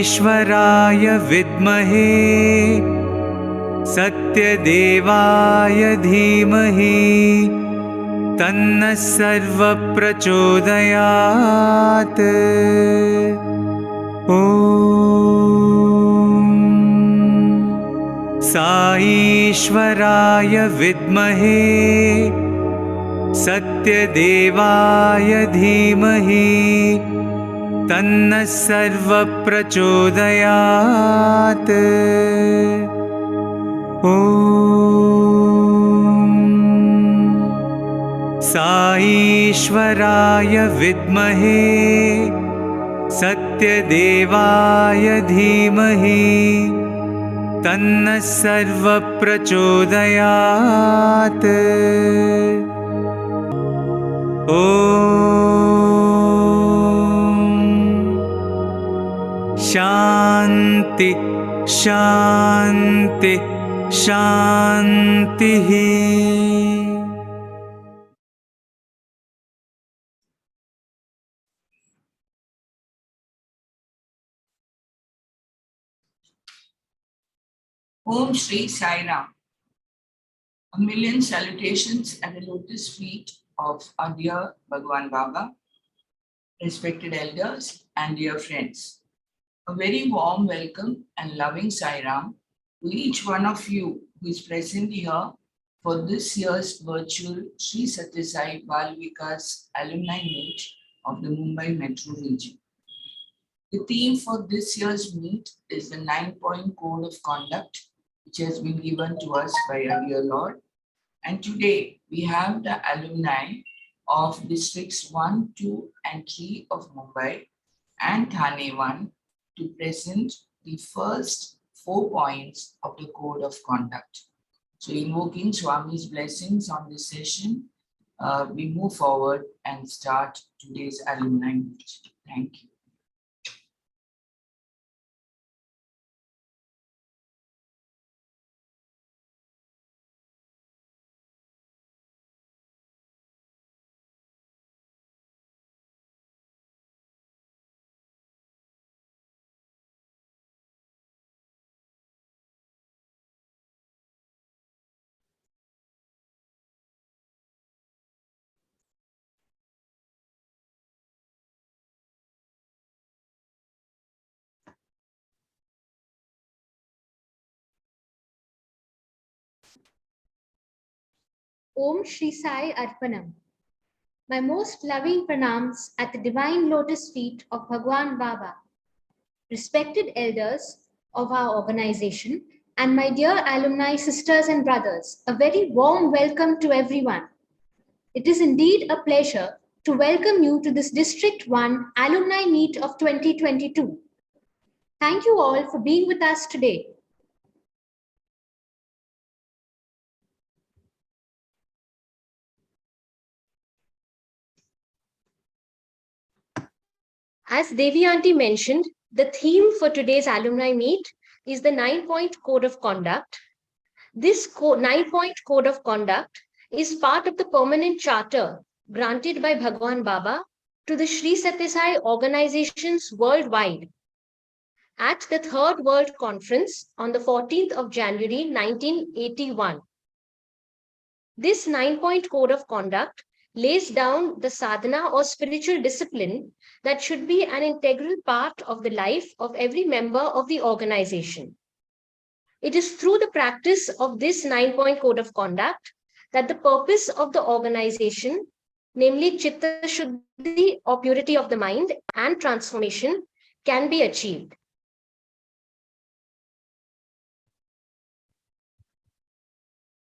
ईश्वराय विद्महे सत्यदेवाय धीमहि तन्नः सर्वप्रचोदयात्। ॐ ईश्वराय विद्महे सत्यदेवाय धीमहि तन्नः सर्वप्रचोदयात्। ॐ ईश्वराय विद्महे सत्यदेवाय धीमहि तन्नः सर्वप्रचोदयात्। ॐ शान्ति शान्ति शान्तिः। Om Shri Sai Ram. A million salutations at the lotus feet of our dear Bhagwan Baba, respected elders and dear friends. A very warm welcome and loving Sai Ram to each one of you who is present here for this year's virtual Sri Sathya Sai Bal Vikas Alumni Meet of the Mumbai Metro region. The theme for this year's meet is the 9-point Code of Conduct, which has been given to us by our dear Lord. And today we have the alumni of districts 1, 2, and 3 of Mumbai and Thane 1 to present the first 4 points of the Code of Conduct. So invoking Swami's blessings on this session, we move forward and start today's alumni meet. Thank you. Om Shri Sai Arpanam. My most loving pranams at the divine lotus feet of Bhagwan Baba, respected elders of our organization, and my dear alumni sisters and brothers, a very warm welcome to everyone. It is indeed a pleasure to welcome you to this District 1 Alumni Meet of 2022. Thank you all for being with us today. As Devi Aunty mentioned, the theme for today's alumni meet is the 9-point Code of Conduct. This 9-point Code of Conduct is part of the permanent charter granted by Bhagwan Baba to the Sri Sathya Sai organizations worldwide at the Third World Conference on the 14th of January 1981. This 9-point Code of Conduct lays down the sadhana or spiritual discipline that should be an integral part of the life of every member of the organization. It is through the practice of this 9-point Code of Conduct that the purpose of the organization, namely Chitta Shuddhi or purity of the mind and transformation, can be achieved.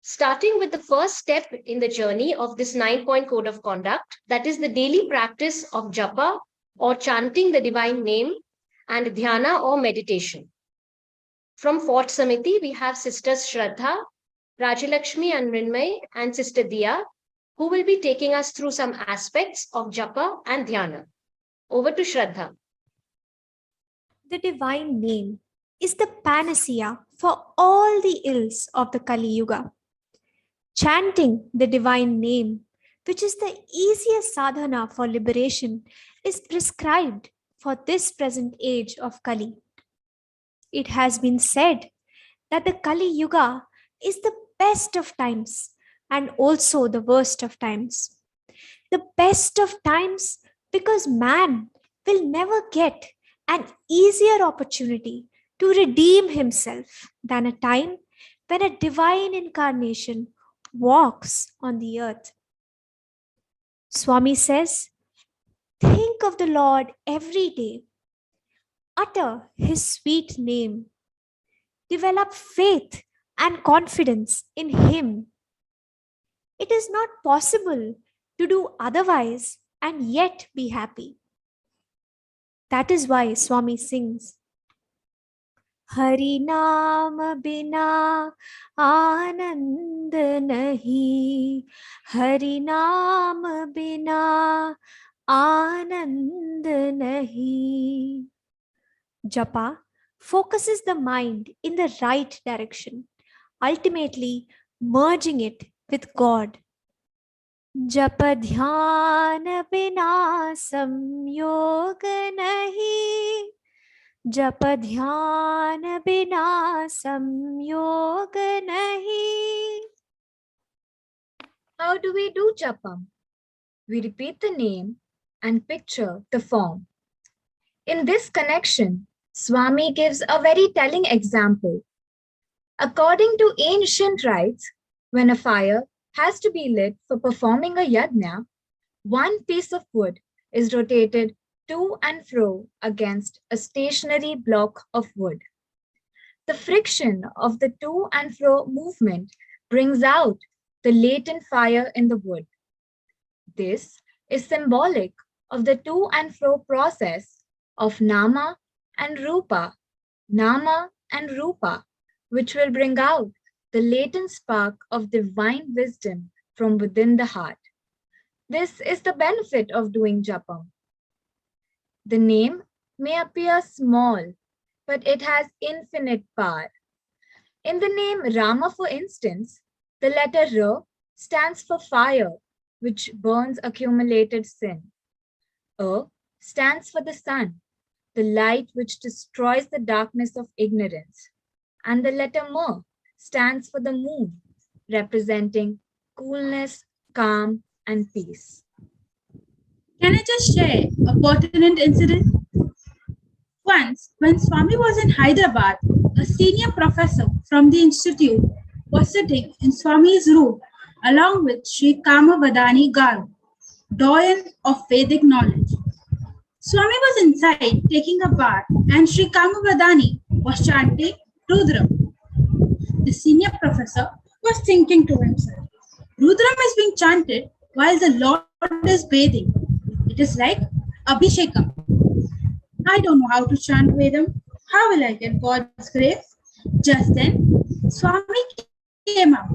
starting with the first step in the journey of this 9-point code of conduct, that is the daily practice of japa or chanting the divine name and dhyana or meditation. From Fort Samiti, we have Sisters Shraddha, Rajalakshmi and Mrinmay, and Sister Diya, who will be taking us through some aspects of japa and dhyana. Over to Shraddha. The divine name is the panacea for all the ills of the Kali Yuga. Chanting the divine name, which is the easiest sadhana for liberation, is prescribed for this present age of Kali. It has been said that the Kali Yuga is the best of times and also the worst of times. The best of times because man will never get an easier opportunity to redeem himself than a time when a divine incarnation walks on the earth. Swami says, think of the Lord every day. Utter his sweet name. Develop faith and confidence in him. It is not possible to do otherwise and yet be happy. That is why Swami sings, Hari Naam Bina Anand Nahi, Hari Naam Bina Anand Nahi. Japa focuses the mind in the right direction, ultimately merging it with God. Japa dhyana bina samyog nahi. Japa dhyana bina samyog nahi. How do we do japa? We repeat the name and picture the form. In this connection, Swami gives a very telling example. According to ancient rites, when a fire has to be lit for performing a yajna, one piece of wood is rotated to and fro against a stationary block of wood. The friction of the to and fro movement brings out the latent fire in the wood. This is symbolic of the to and fro process of nama and rupa, which will bring out the latent spark of divine wisdom from within the heart. This is the benefit of doing japa. The name may appear small, but it has infinite power. In the name Rama, for instance, the letter R stands for fire, which burns accumulated sin. A stands for the sun, the light which destroys the darkness of ignorance. And the letter M stands for the moon, representing coolness, calm, and peace. Can I just share a pertinent incident? Once, when Swami was in Hyderabad, a senior professor from the institute was sitting in Swami's room along with Sri Kamavadani Garu, doyen of Vedic knowledge. Swami was inside taking a bath and Sri Kamavadani was chanting Rudram. The senior professor was thinking to himself, Rudram is being chanted while the Lord is bathing. It is like Abhishekam. I don't know how to chant Vedam. How will I get God's grace? Just then, Swami came up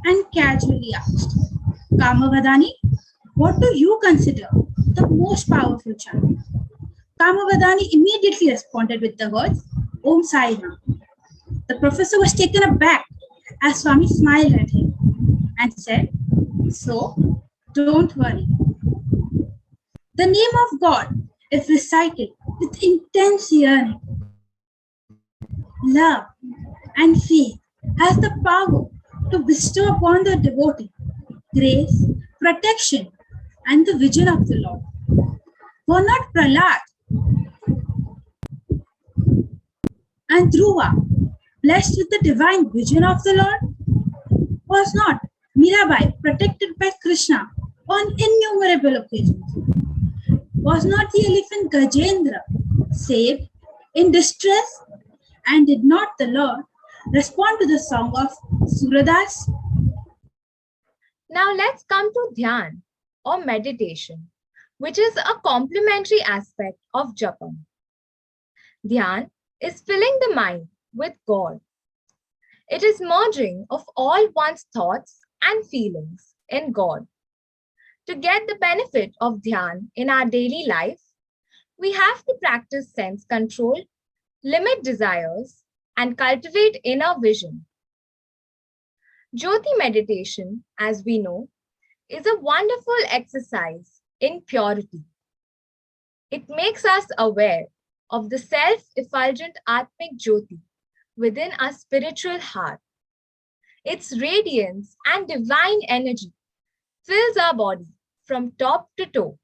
and casually asked, Kamavadani, what do you consider the most powerful chant? Kamavadani immediately responded with the words, Om Sai Ram. The professor was taken aback as Swami smiled at him and said, so, don't worry. The name of God is recited with intense yearning. Love and faith has the power to bestow upon the devotee grace, protection, and the vision of the Lord. Were not Prahlad and Dhruva blessed with the divine vision of the Lord? Was not Mirabai protected by Krishna on innumerable occasions? Was not the elephant Gajendra saved in distress? And did not the Lord respond to the song of Suradas? Now let's come to dhyan or meditation, which is a complementary aspect of japam. Dhyan is filling the mind with God. It is merging of all one's thoughts and feelings in God. To get the benefit of dhyan in our daily life, we have to practice sense control, limit desires, and cultivate inner vision. Jyoti meditation, as we know, is a wonderful exercise in purity. It makes us aware of the self-effulgent Atmic Jyoti within our spiritual heart. Its radiance and divine energy fills our body from top to toe,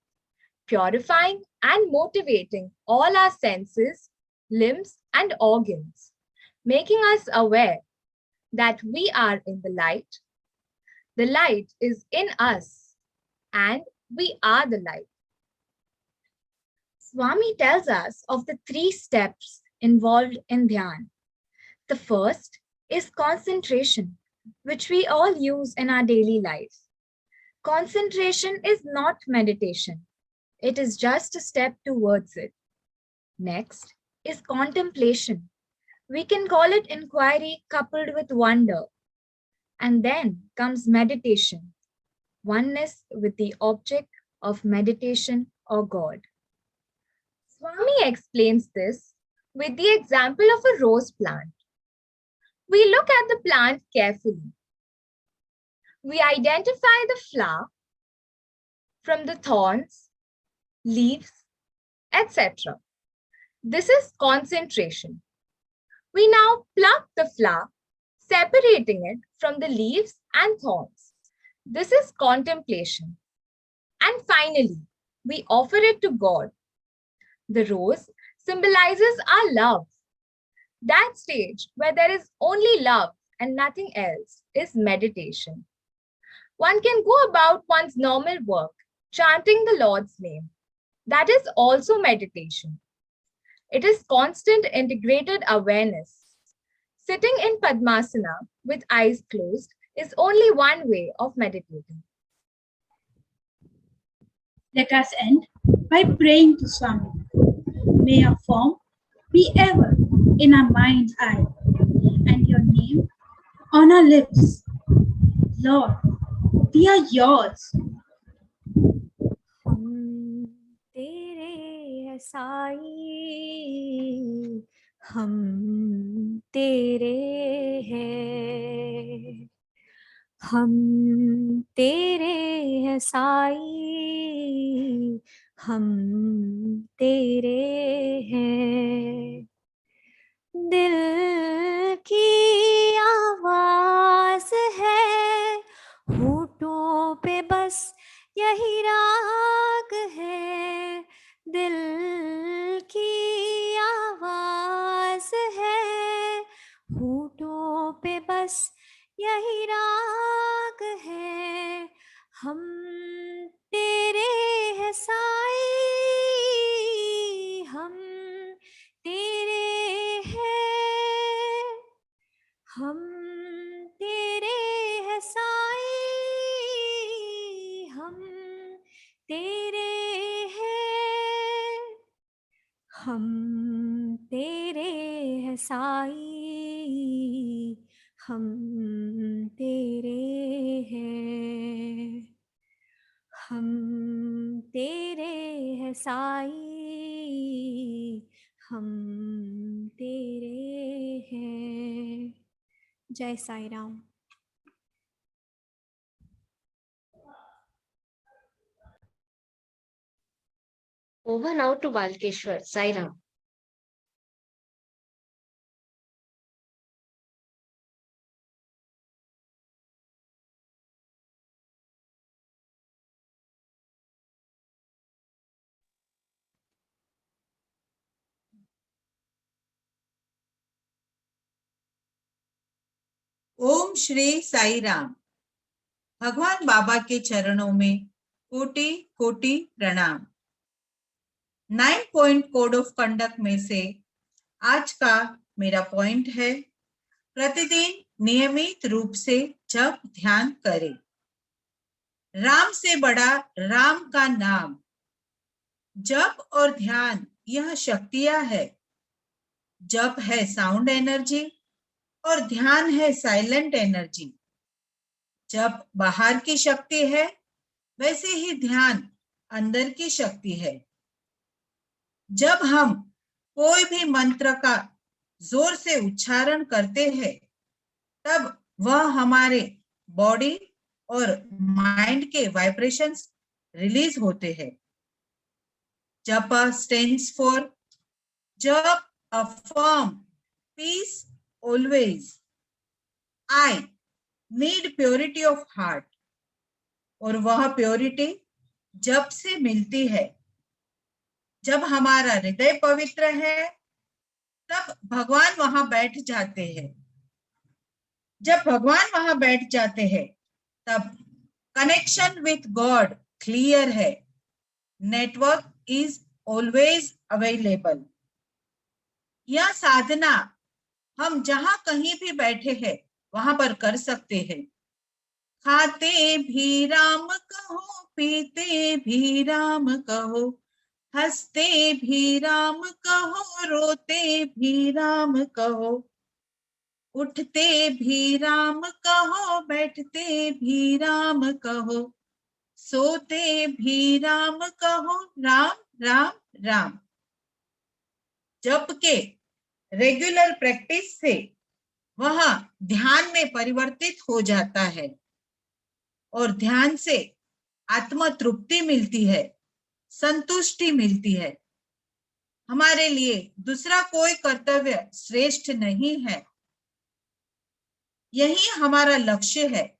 purifying and motivating all our senses, limbs, and organs, making us aware that we are in the light. The light is in us, and we are the light. Swami tells us of the 3 steps involved in dhyan. The first is concentration, which we all use in our daily lives. Concentration is not meditation. It is just a step towards it. Next is contemplation. We can call it inquiry coupled with wonder. And then comes meditation, oneness with the object of meditation or God. Swami explains this with the example of a rose plant. We look at the plant carefully. We identify the flower from the thorns, leaves, etc. This is concentration. We now pluck the flower, separating it from the leaves and thorns. This is contemplation. And finally, we offer it to God. The rose symbolizes our love. That stage where there is only love and nothing else is meditation. One can go about one's normal work, chanting the Lord's name. That is also meditation. It is constant integrated awareness. Sitting in Padmasana with eyes closed is only one way of meditating. Let us end by praying to Swami. May your form be ever in our mind's eye and your name on our lips. Lord, we are yours. हम तेरे हैं साईं, हम तेरे हैं, हम तेरे हैं साईं, हम तेरे हैं। दिल की आवाज है, होठों पे बस यही राग है। दिल की आवाज है, होठों पे बस यही राग है। हम तेरे हैं साईं, हम तेरे हैं, हम तेरे हैं साईं, हम तेरे हैं, हम तेरे हैं साईं, हम तेरे हैं, हम तेरे हैं साईं, हम तेरे हैं। जय Sai Ram. Over now to Balkeshwar. Sai Ram. ओम श्री साई राम। भगवान बाबा के चरणों में कोटि कोटि प्रणाम। 9 पॉइंट कोड ऑफ कंडक्ट में से आज का मेरा पॉइंट है, प्रतिदिन नियमित रूप से जप ध्यान करें। राम से बड़ा राम का नाम। जप और ध्यान यह शक्तियां है। जप है साउंड एनर्जी और ध्यान है साइलेंट एनर्जी। जब बाहर की शक्ति है, वैसे ही ध्यान अंदर की शक्ति है। जब हम कोई भी मंत्र का जोर से उच्चारण करते हैं, तब वह हमारे बॉडी और माइंड के वाइब्रेशंस रिलीज होते हैं। जप स्टैंड्स फॉर जप affirm peace always. I need purity of heart. और वह प्योरिटी जप से मिलती है। जब हमारा हृदय पवित्र है, तब भगवान वहां बैठ जाते हैं। जब भगवान वहां बैठ जाते हैं, तब कनेक्शन विथ गॉड क्लियर है। Network is always available. यह साधना हम जहां कहीं भी बैठे हैं, वहां पर कर सकते हैं। खाते भी राम कहो, पीते भी राम कहो, हंसते भी राम कहो, रोते भी राम कहो, उठते भी राम कहो, बैठते भी राम कहो, सोते भी राम कहो, राम राम राम। जप के रेगुलर प्रैक्टिस से वह ध्यान में परिवर्तित हो जाता है और ध्यान से आत्म तृप्ति मिलती है, संतुष्टि मिलती है। हमारे लिए दूसरा कोई कर्तव्य श्रेष्ठ नहीं है। यही हमारा लक्ष्य है,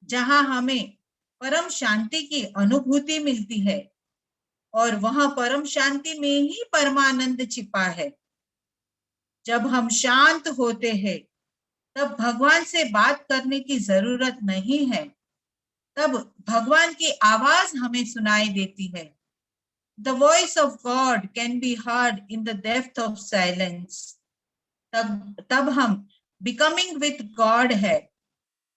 जहां हमें परम शांति की अनुभूति मिलती है और वहां परम शांति में ही परमानंद छिपा है। जब हम शांत होते हैं, तब भगवान से बात करने की जरूरत नहीं है। तब भगवान की आवाज हमें सुनाई देती है। The voice of God can be heard in the depth of silence. तब हम becoming with God है,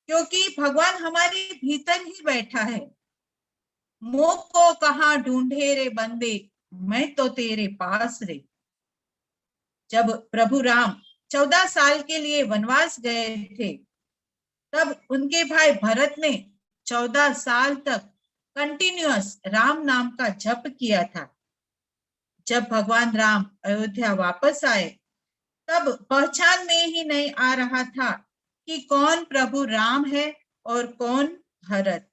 क्योंकि भगवान हमारे भीतर ही बैठा है। मोह को कहाँ ढूंढे रे बंदे, मैं तो तेरे पास रे। जब प्रभु राम 14 साल के लिए वनवास गए थे, तब उनके भाई भरत ने 14 साल तक कंटिन्यूअस राम नाम का जप किया था। जब भगवान राम अयोध्या वापस आए, तब पहचान में ही नहीं आ रहा था कि कौन प्रभु राम है और कौन भरत।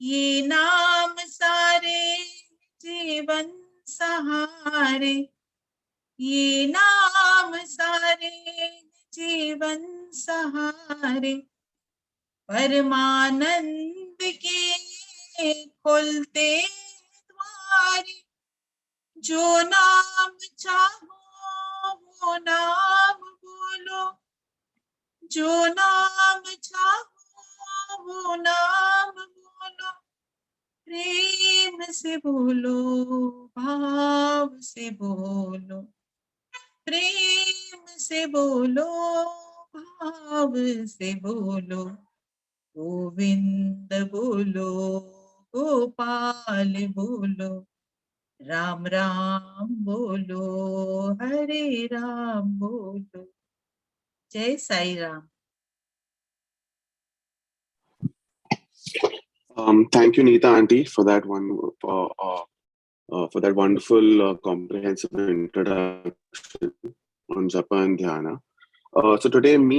ये नाम सारे जीवन सहारे, ये नाम सारे जीवन सहारे, परमानंद के खोलते द्वारे, जो नाम चाहो वो नाम बोलो, जो नाम चाहो वो नाम बोलो, प्रेम से बोलो, भाव से बोलो, प्रेम से बोलो, भाव से बोलो, गोविंद बोलो, गोपाल बोलो, राम राम बोलो, हरे राम बोलो। जय Sai Ram. Thank you, Neeta Auntie, for that wonderful comprehensive introduction on Japa and Dhyana. So today, I'm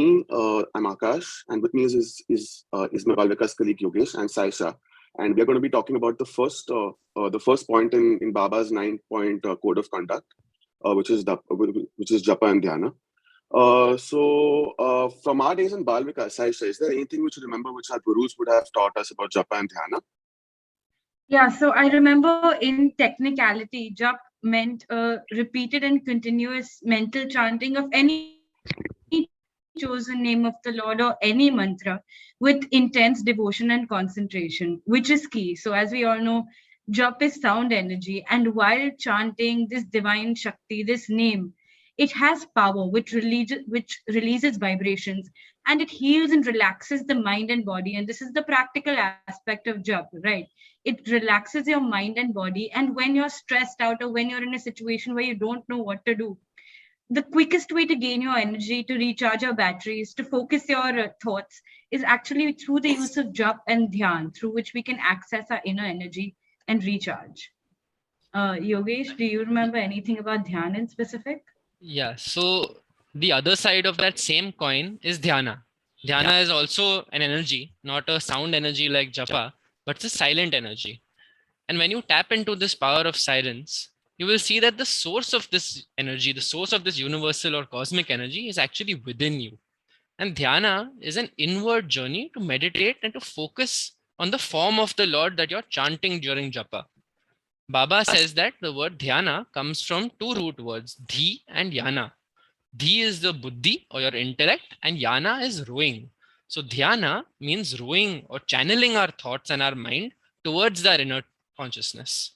Akash, and with me is my Balvika's colleague Yogesh and Saisha, and we are going to be talking about the first point in Baba's 9-point code of conduct, which is Japa and Dhyana. So from our days in Balvika, Saisha, is there anything which you remember which our gurus would have taught us about Japa and Dhyana? Yeah, so I remember in technicality, Jap meant repeated and continuous mental chanting of any chosen name of the Lord or any mantra with intense devotion and concentration, which is key. So as we all know, Jap is sound energy, and while chanting this divine Shakti, this name, it has power which releases vibrations, and it heals and relaxes the mind and body. And this is the practical aspect of jap, right? It relaxes your mind and body, and when you're stressed out or when you're in a situation where you don't know what to do, the quickest way to gain your energy, to recharge your batteries, to focus your thoughts is actually through the use of jap and dhyan, through which we can access our inner energy and recharge. Yogesh, do you remember anything about dhyan in specific? Yeah, so the other side of that same coin is dhyana. Dhyana is also an energy, not a sound energy like japa, but it's a silent energy. And when you tap into this power of silence, you will see that the source of this energy, the source of this universal or cosmic energy is actually within you. And dhyana is an inward journey to meditate and to focus on the form of the Lord that you're chanting during japa. Baba says that the word dhyana comes from two root words, dhi and yana. Dhi is the buddhi or your intellect, and yana is rowing. So dhyana means rowing or channeling our thoughts and our mind towards our inner consciousness.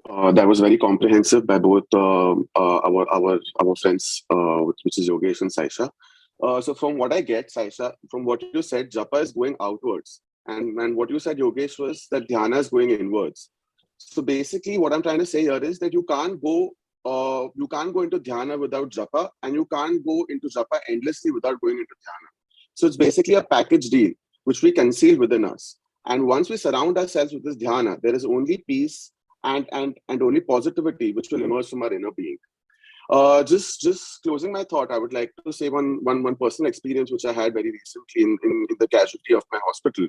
That was very comprehensive by both our friends, which is Yogesh and Saisha. So from what I get, Saisha, from what you said, japa is going outwards, and what you said, Yogesh, was that dhyana is going inwards. So basically, what I'm trying to say here is that you can't go into dhyana without japa, and you can't go into japa endlessly without going into dhyana. So it's basically a package deal which we conceal within us. And once we surround ourselves with this dhyana, there is only peace and only positivity which will emerge from our inner being. Just closing my thought, I would like to say one personal experience which I had very recently in the casualty of my hospital,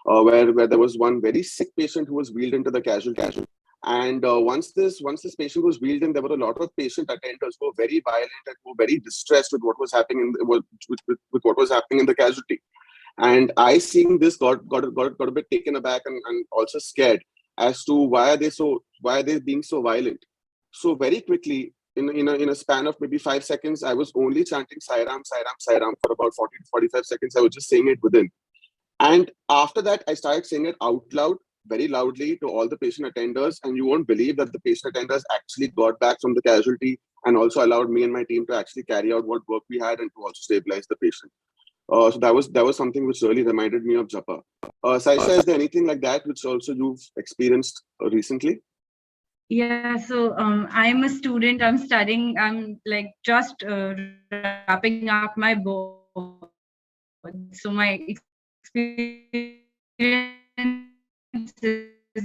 where there was one very sick patient who was wheeled into the casualty. And once this patient was wheeled in, there were a lot of patient attenders who were very violent and who were very distressed with what was happening with what was happening in the casualty. And I, seeing this, got a bit taken aback and also scared as to why are they being so violent. So very quickly, in a span of maybe 5 seconds, I was only chanting Sai Ram, Sai Ram, Sai Ram for about 40 to 45 seconds. I was just saying it within. And after that, I started saying it out loud, very loudly, to all the patient attenders. And you won't believe that the patient attenders actually got back from the casualty and also allowed me and my team to actually carry out what work we had and to also stabilize the patient. So that was something which really reminded me of japa. Saisha, is there anything like that which also you've experienced recently? Yeah, so I'm a student. I'm studying. I'm like just wrapping up my board. So my experience is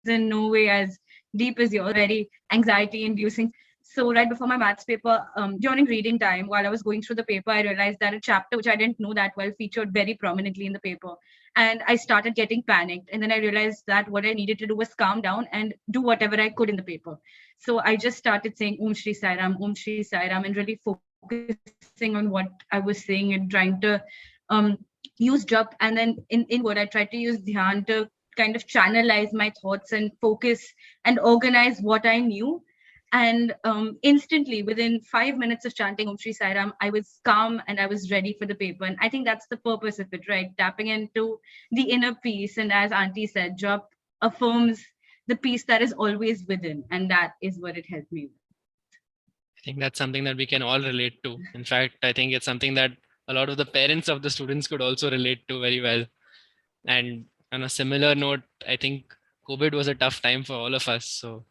in no way as deep as yours. Very anxiety inducing. So right before my maths paper, during reading time, while I was going through the paper, I realized that a chapter which I didn't know that well featured very prominently in the paper. And I started getting panicked. And then I realized that what I needed to do was calm down and do whatever I could in the paper. So I just started saying Om Shri Sai Ram, Om Shri Sai Ram, and really focusing on what I was saying and trying to use jap. And then in word, I tried to use dhyan to kind of channelize my thoughts and focus and organize what I knew. And instantly, within 5 minutes of chanting Om Shri Sai Ram, I was calm and I was ready for the paper. And I think that's the purpose of it, right? Tapping into the inner peace. And as Auntie said, jap affirms the peace that is always within. And that is what it helped me with. I think that's something that we can all relate to. In fact, I think it's something that a lot of the parents of the students could also relate to very well. And on a similar note, I think COVID was a tough time for all of us. So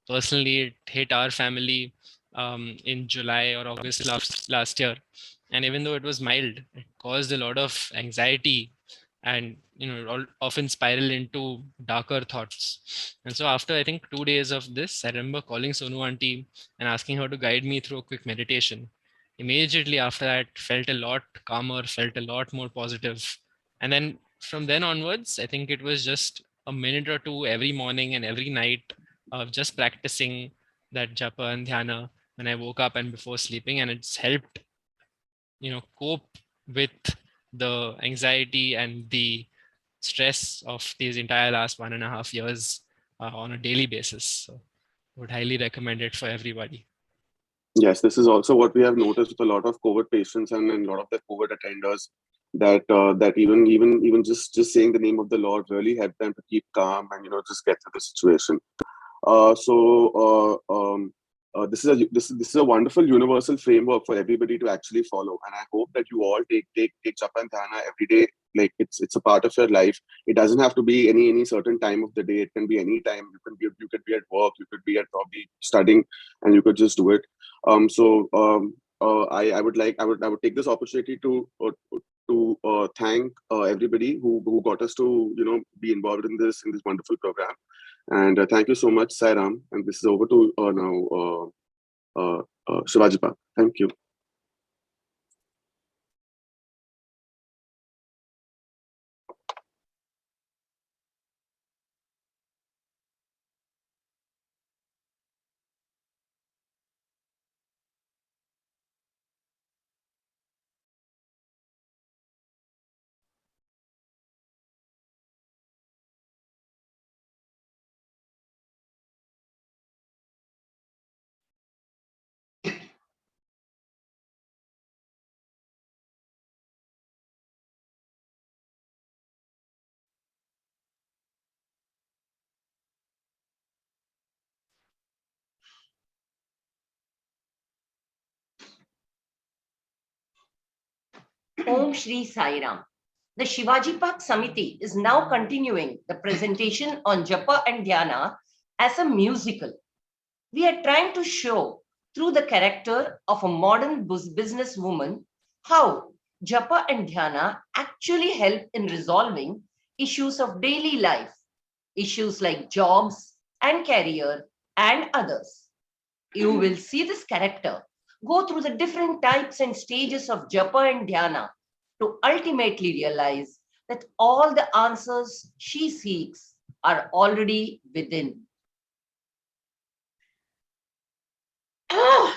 personally, it hit our family in July or August last year. And even though it was mild, it caused a lot of anxiety and often spiral into darker thoughts. And so after I think 2 days of this, I remember calling Sonu auntie and asking her to guide me through a quick meditation. Immediately after that, felt a lot calmer, felt a lot more positive. And then from then onwards, I think it was just a minute or two every morning and every night of just practicing that japa and dhyana when I woke up and before sleeping, and it's helped cope with the anxiety and the stress of these entire last 1.5 years on a daily basis. So I would highly recommend it for everybody. Yes, this is also what we have noticed with a lot of COVID patients and a lot of the COVID attenders, that even just saying the name of the Lord really helped them to keep calm and just get through the situation. this is a wonderful universal framework for everybody to actually follow, and I hope that you all take japa and dhyana every day. Like it's a part of your life. It doesn't have to be any certain time of the day. It can be any time. You could be at work, you could be at probably studying, and you could just do it. I would take this opportunity to thank everybody who got us to be involved in this wonderful program. And thank you so much, Sairam. And this is over to now Shivaji Park. Thank you. Om Shri Sai Ram. The Shivaji Park Samiti is now continuing the presentation on Japa and Dhyana as a musical. We are trying to show through the character of a modern businesswoman how Japa and Dhyana actually help in resolving issues of daily life, issues like jobs and career and others. You will see this character go through the different types and stages of Japa and Dhyana to ultimately realize that all the answers she seeks are already within. Ah,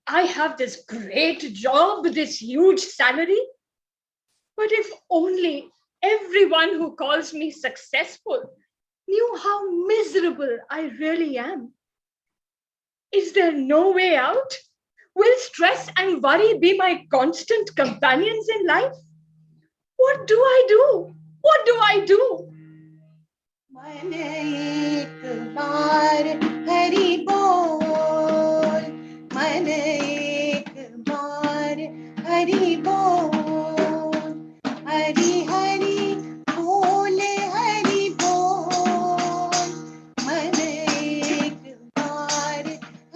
I have this great job, this huge salary. But if only everyone who calls me successful knew how miserable I really am. Is there no way out? Will stress and worry be my constant companions in life? What do I do? What do I do? मन एक बार हरि बोल, मन एक बार हरि बोल, हरि हरि बोल हरि बोल, मन एक बार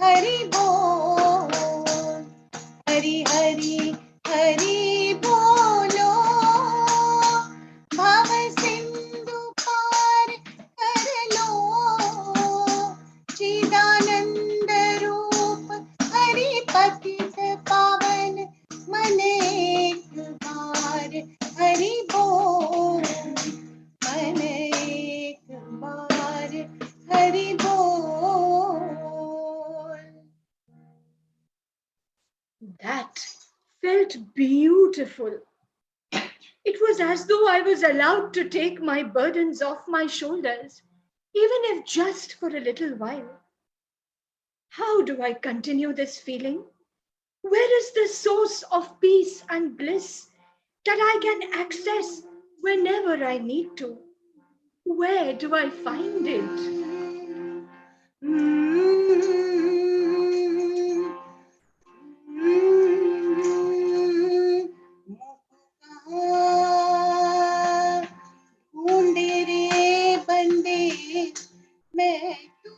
हरि बोल, हरि हरि हरि बोलो, भाव सिंधु पार कर लो, चिदानंद रूप हरि पतित पावन, मन एक बार हरि बोल, मन एक बार हरि बोल. That felt beautiful. It was as though I was allowed to take my burdens off my shoulders, even if just for a little while. How do I continue this feeling? Where is the source of peace and bliss that I can access whenever I need to? Where do I find it? ढूंढे रे बंदे मैं तो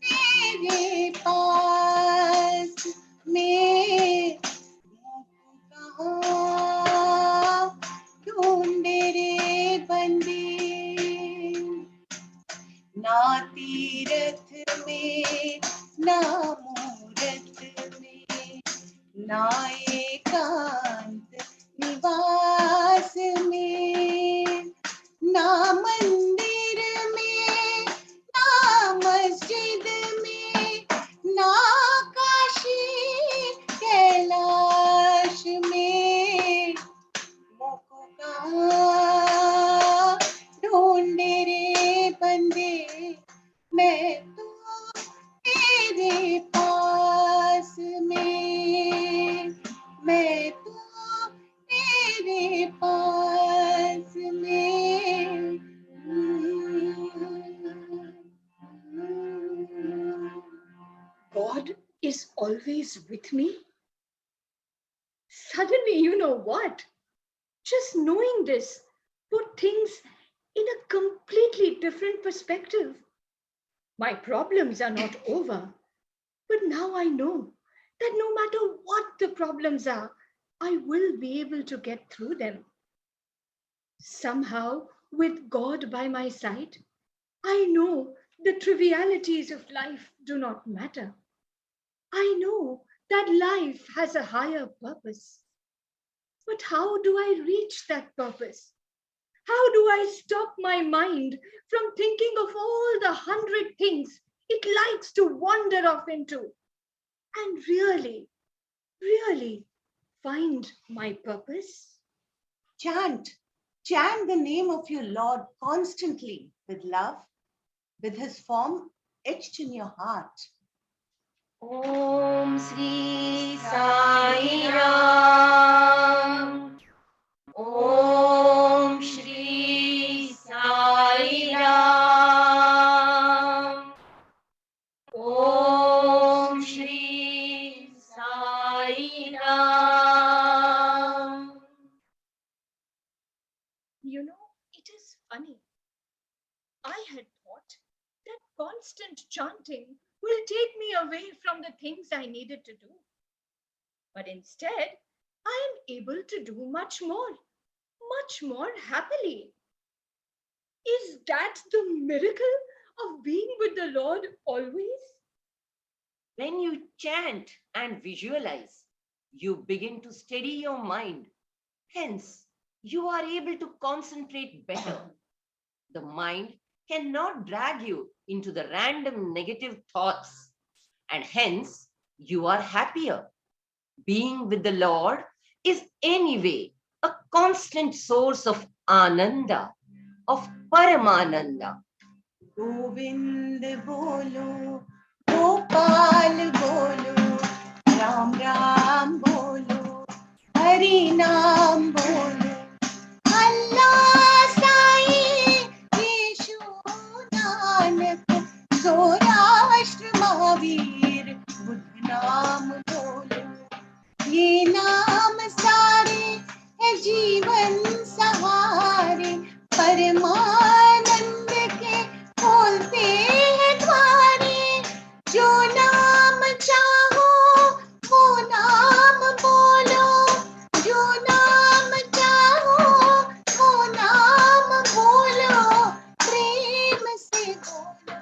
तेरे पास में कहाँ ढूंढे रे बंदे ना तीरथ में ना मूरत में ना एकांत निवास में ना मंदिर में ना मस्जिद में ना काशी कैलाश में मोको कहाँ ढूंढे रे बंदे मैं तो तेरे पास में मैं तो तेरे पास में always with me? Suddenly, you know what? Just knowing this put things in a completely different perspective. My problems are not over, but now I know that no matter what the problems are, I will be able to get through them. Somehow, with God by my side, I know the trivialities of life do not matter. I know that life has a higher purpose. But how do I reach that purpose? How do I stop my mind from thinking of all the 100 things it likes to wander off into and really find my purpose? Chant. Chant the name of your Lord constantly with love, with his form etched in your heart. Om Sri Sai Ram. Om Shri Sai Ram. Om Shri Sai Ram. You know, it is funny. I had thought that constant chanting will take me away from the things I needed to do. But instead, I am able to do much more happily. Is that the miracle of being with the Lord always? When you chant and visualize, you begin to steady your mind. Hence, you are able to concentrate better. The mind cannot drag you into the random negative thoughts, and hence, you are happier. Being with the Lord is anyway a constant source of ananda, of paramananda. Govind बोलो गोपाल बोलो राम राम बोलो हरि नाम बोलो अल्लाह साईं यीशु नानक सौराष्ट्र महावीर बुद्ध नाम बोलो ये नाम सारे है जीवन सहारे परमानंद के खोलते हैं द्वारे जो नाम चाहो वो नाम बोलो जो नाम चाहो वो नाम बोलो प्रेम से बोलो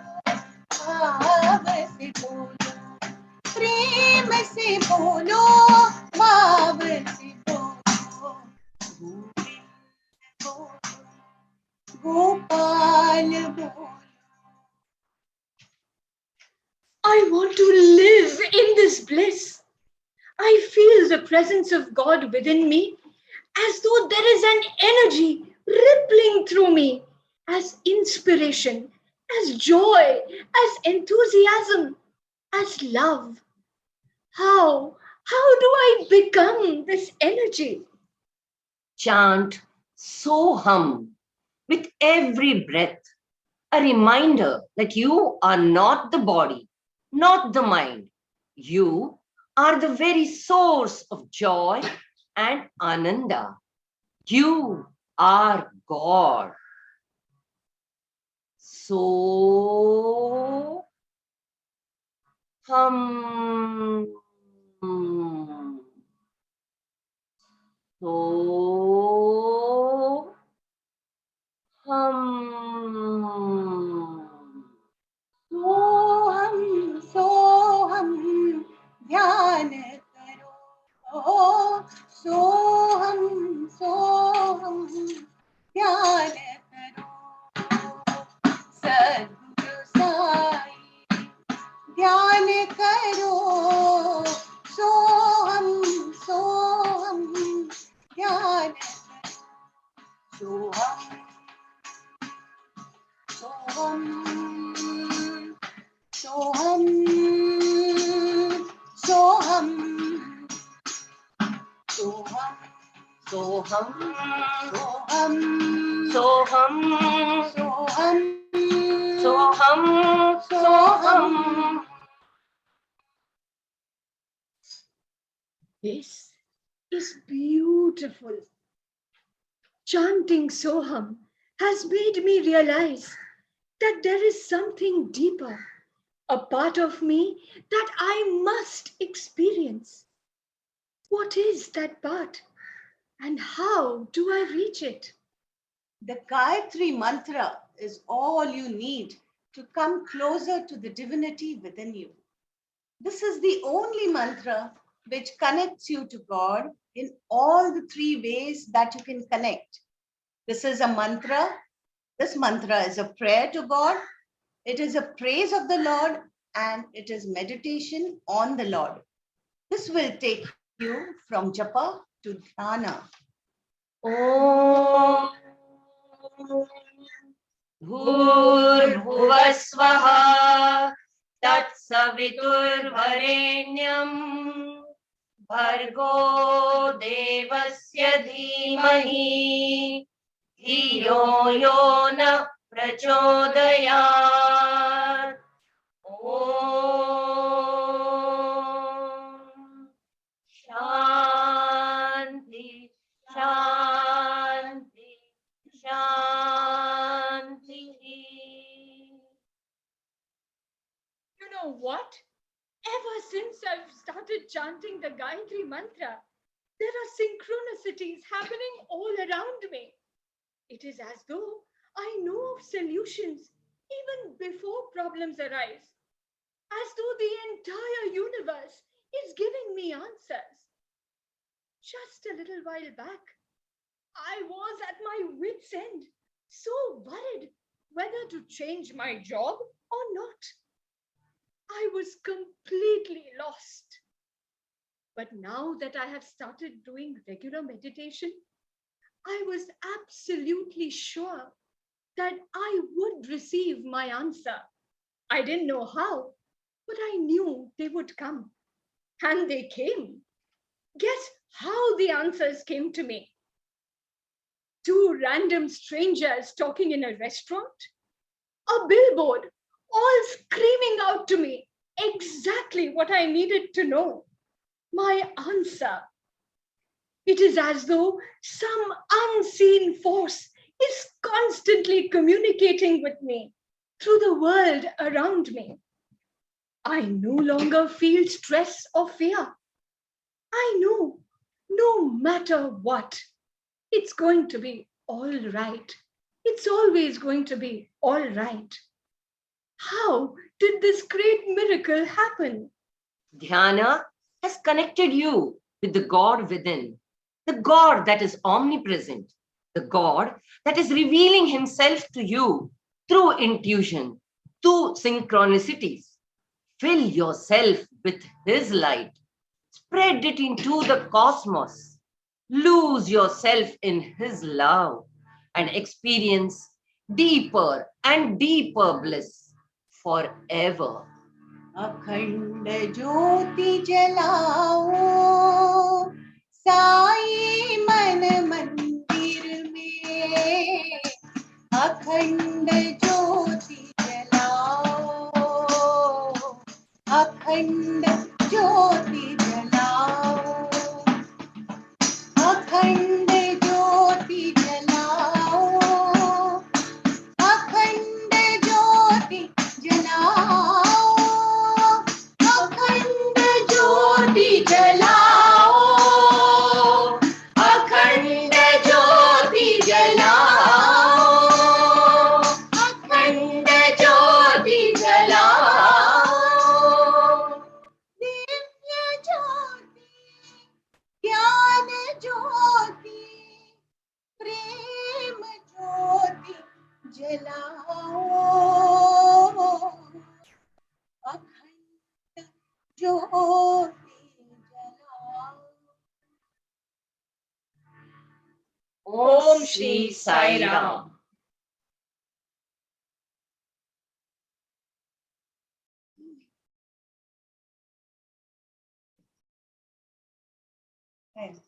भाव से बोलो प्रेम से बोलो भाव से बोलो गोविंद बोलो गोपाल बोलो I want to live in this bliss. I feel the presence of God within me as though there is an energy rippling through me as inspiration, as joy, as enthusiasm, as love. How do I become this energy? Chant Soham with every breath, a reminder that you are not the body, not the mind. You are the very source of joy and ananda. You are God. So hum. So hum. सोहम ध्यान करो सोहम ध्यान करो सद्गुरु साई ध्यान करो सोहम ध्यान करो सोहम सोहम सोहम सोहम Soham. Soham Soham. Soham Soham. Soham. This is beautiful. Chanting Soham has made me realize that there is something deeper, a part of me that I must experience. What is that part? And how do I reach it? The Gayatri mantra is all you need to come closer to the divinity within you. This is the only mantra which connects you to God in all the three ways that you can connect. This is a mantra. This mantra is a prayer to God. It is a praise of the Lord, and it is meditation on the Lord. This will take you from japa to dhyana. ॐ भूर्भुवस्वः तत्सवितुर्वरेण्यम् भर्गो देवस्य धीमहि धियो यो न प्रचोदयात् ॐ शान्ति शान्ति शान्तिः. You know what? Ever since I've started chanting the Gayatri mantra, there are synchronicities happening all around me. It is as though I know of solutions even before problems arise, as though the entire universe is giving me answers. Just a little while back, I was at my wits' end, so worried whether to change my job or not. I was completely lost. But now that I have started doing regular meditation, I was absolutely sure that I would receive my answer. I didn't know how, but I knew they would come. And they came. Guess how the answers came to me? Two random strangers talking in a restaurant? A billboard, all screaming out to me exactly what I needed to know. My answer. It is as though some unseen force is constantly communicating with me through the world around me. I no longer feel stress or fear. I know no matter what, it's going to be all right. It's always going to be all right. How did this great miracle happen? Dhyana has connected you with the God within, the God that is omnipresent, the God that is revealing himself to you through intuition, through synchronicities. Fill yourself with his light, spread it into the cosmos, lose yourself in his love, and experience deeper and deeper bliss forever. अखंड ज्योति जलाओ साई मन मंदिर में अखंड ज्योति जलाओ अखंड ज्योति जलाओ अखंड ज्योति जलाओ अखंड ज्योति जलाओ अखंड ज्योति जलाओ अखंड ज्योति जलाओ अखंड ज्योति जलाओ दिव्य ज्योति ज्ञान ज्योति प्रेम ज्योति जलाओ अखंड ज्योति जलाओ. Om Shri Sai Ram. Thanks.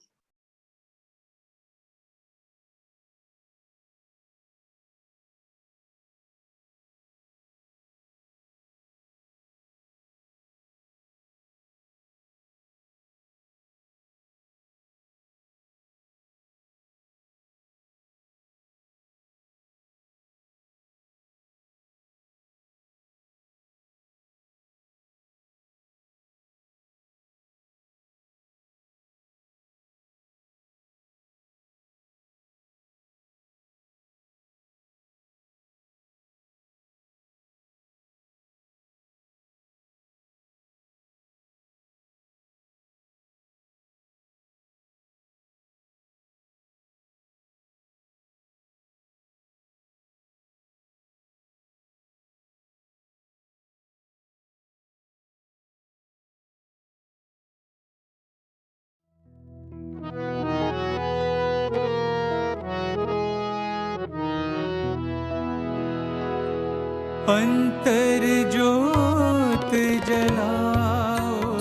अंतर ज्योत जलाओ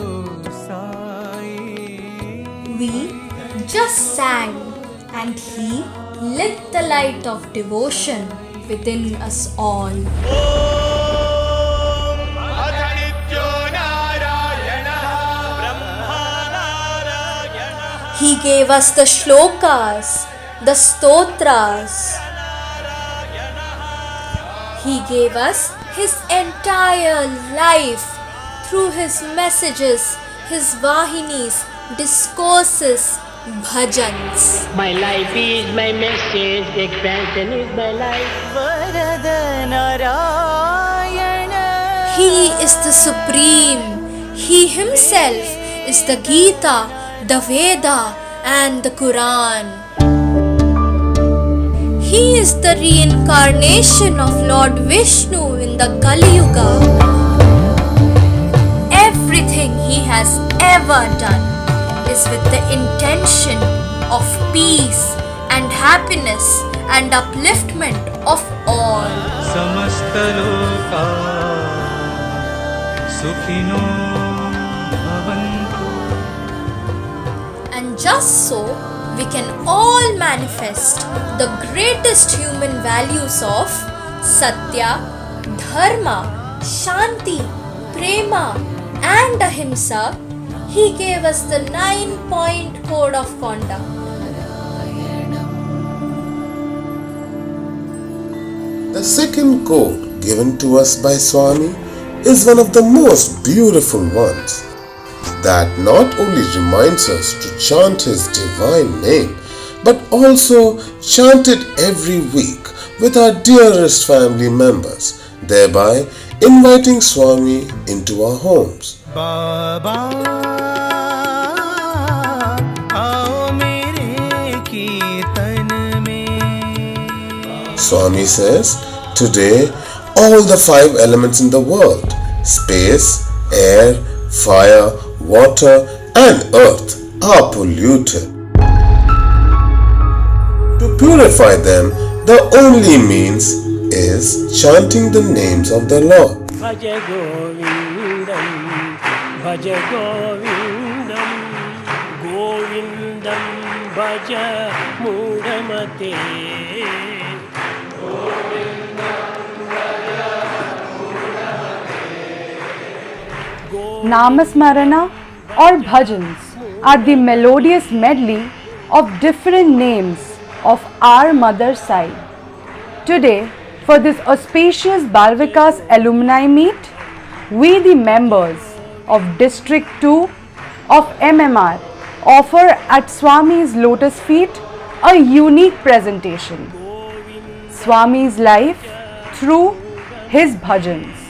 Sai. We just sang, and he lit the light of devotion within us all. He gave us the shlokas, the stotras. He gave us his entire life through his messages, his vahinis, discourses, bhajans. My life is my message, expansion is my life. He is the supreme. He himself is the Gita, the Veda, and the Quran. He is the reincarnation of Lord Vishnu in the Kali Yuga. Everything he has ever done is with the intention of peace and happiness and upliftment of all. समस्त लोका सुखिनो भवन्तु. And just so, we can all manifest the greatest human values of Satya, Dharma, Shanti, Prema, and Ahimsa. He gave us the 9-point code of conduct. The second code given to us by Swami is one of the most beautiful ones, that not only reminds us to chant his divine name, but also chant it every week with our dearest family members, thereby inviting Swami into our homes. Baba, आओ मेरे कीर्तन में. Swami says, today all the 5 elements in the world, space, air, fire, water, and earth are polluted. To purify them, the only means is chanting the names of the Lord. Bhaja Govindam, Bhaja Govindam, Govindam Bhaja Mudamate. Namasmarana or bhajans are the melodious medley of different names of our mother side. Today, for this auspicious Balvikas alumni meet, we the members of District 2 of MMR offer at Swami's lotus feet a unique presentation. Swami's life through his bhajans.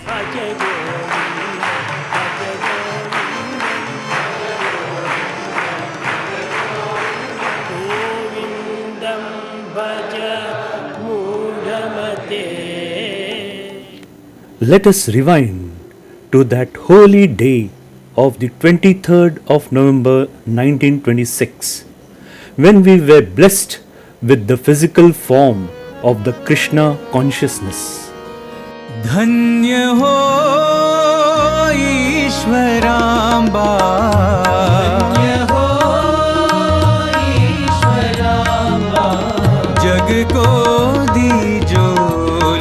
Let us rewind to that holy day of the 23rd of November 1926, when we were blessed with the physical form of the Krishna consciousness. धन्य हो ईश्वरांबा, धन्य हो ईश्वरांबा, जग को दीजो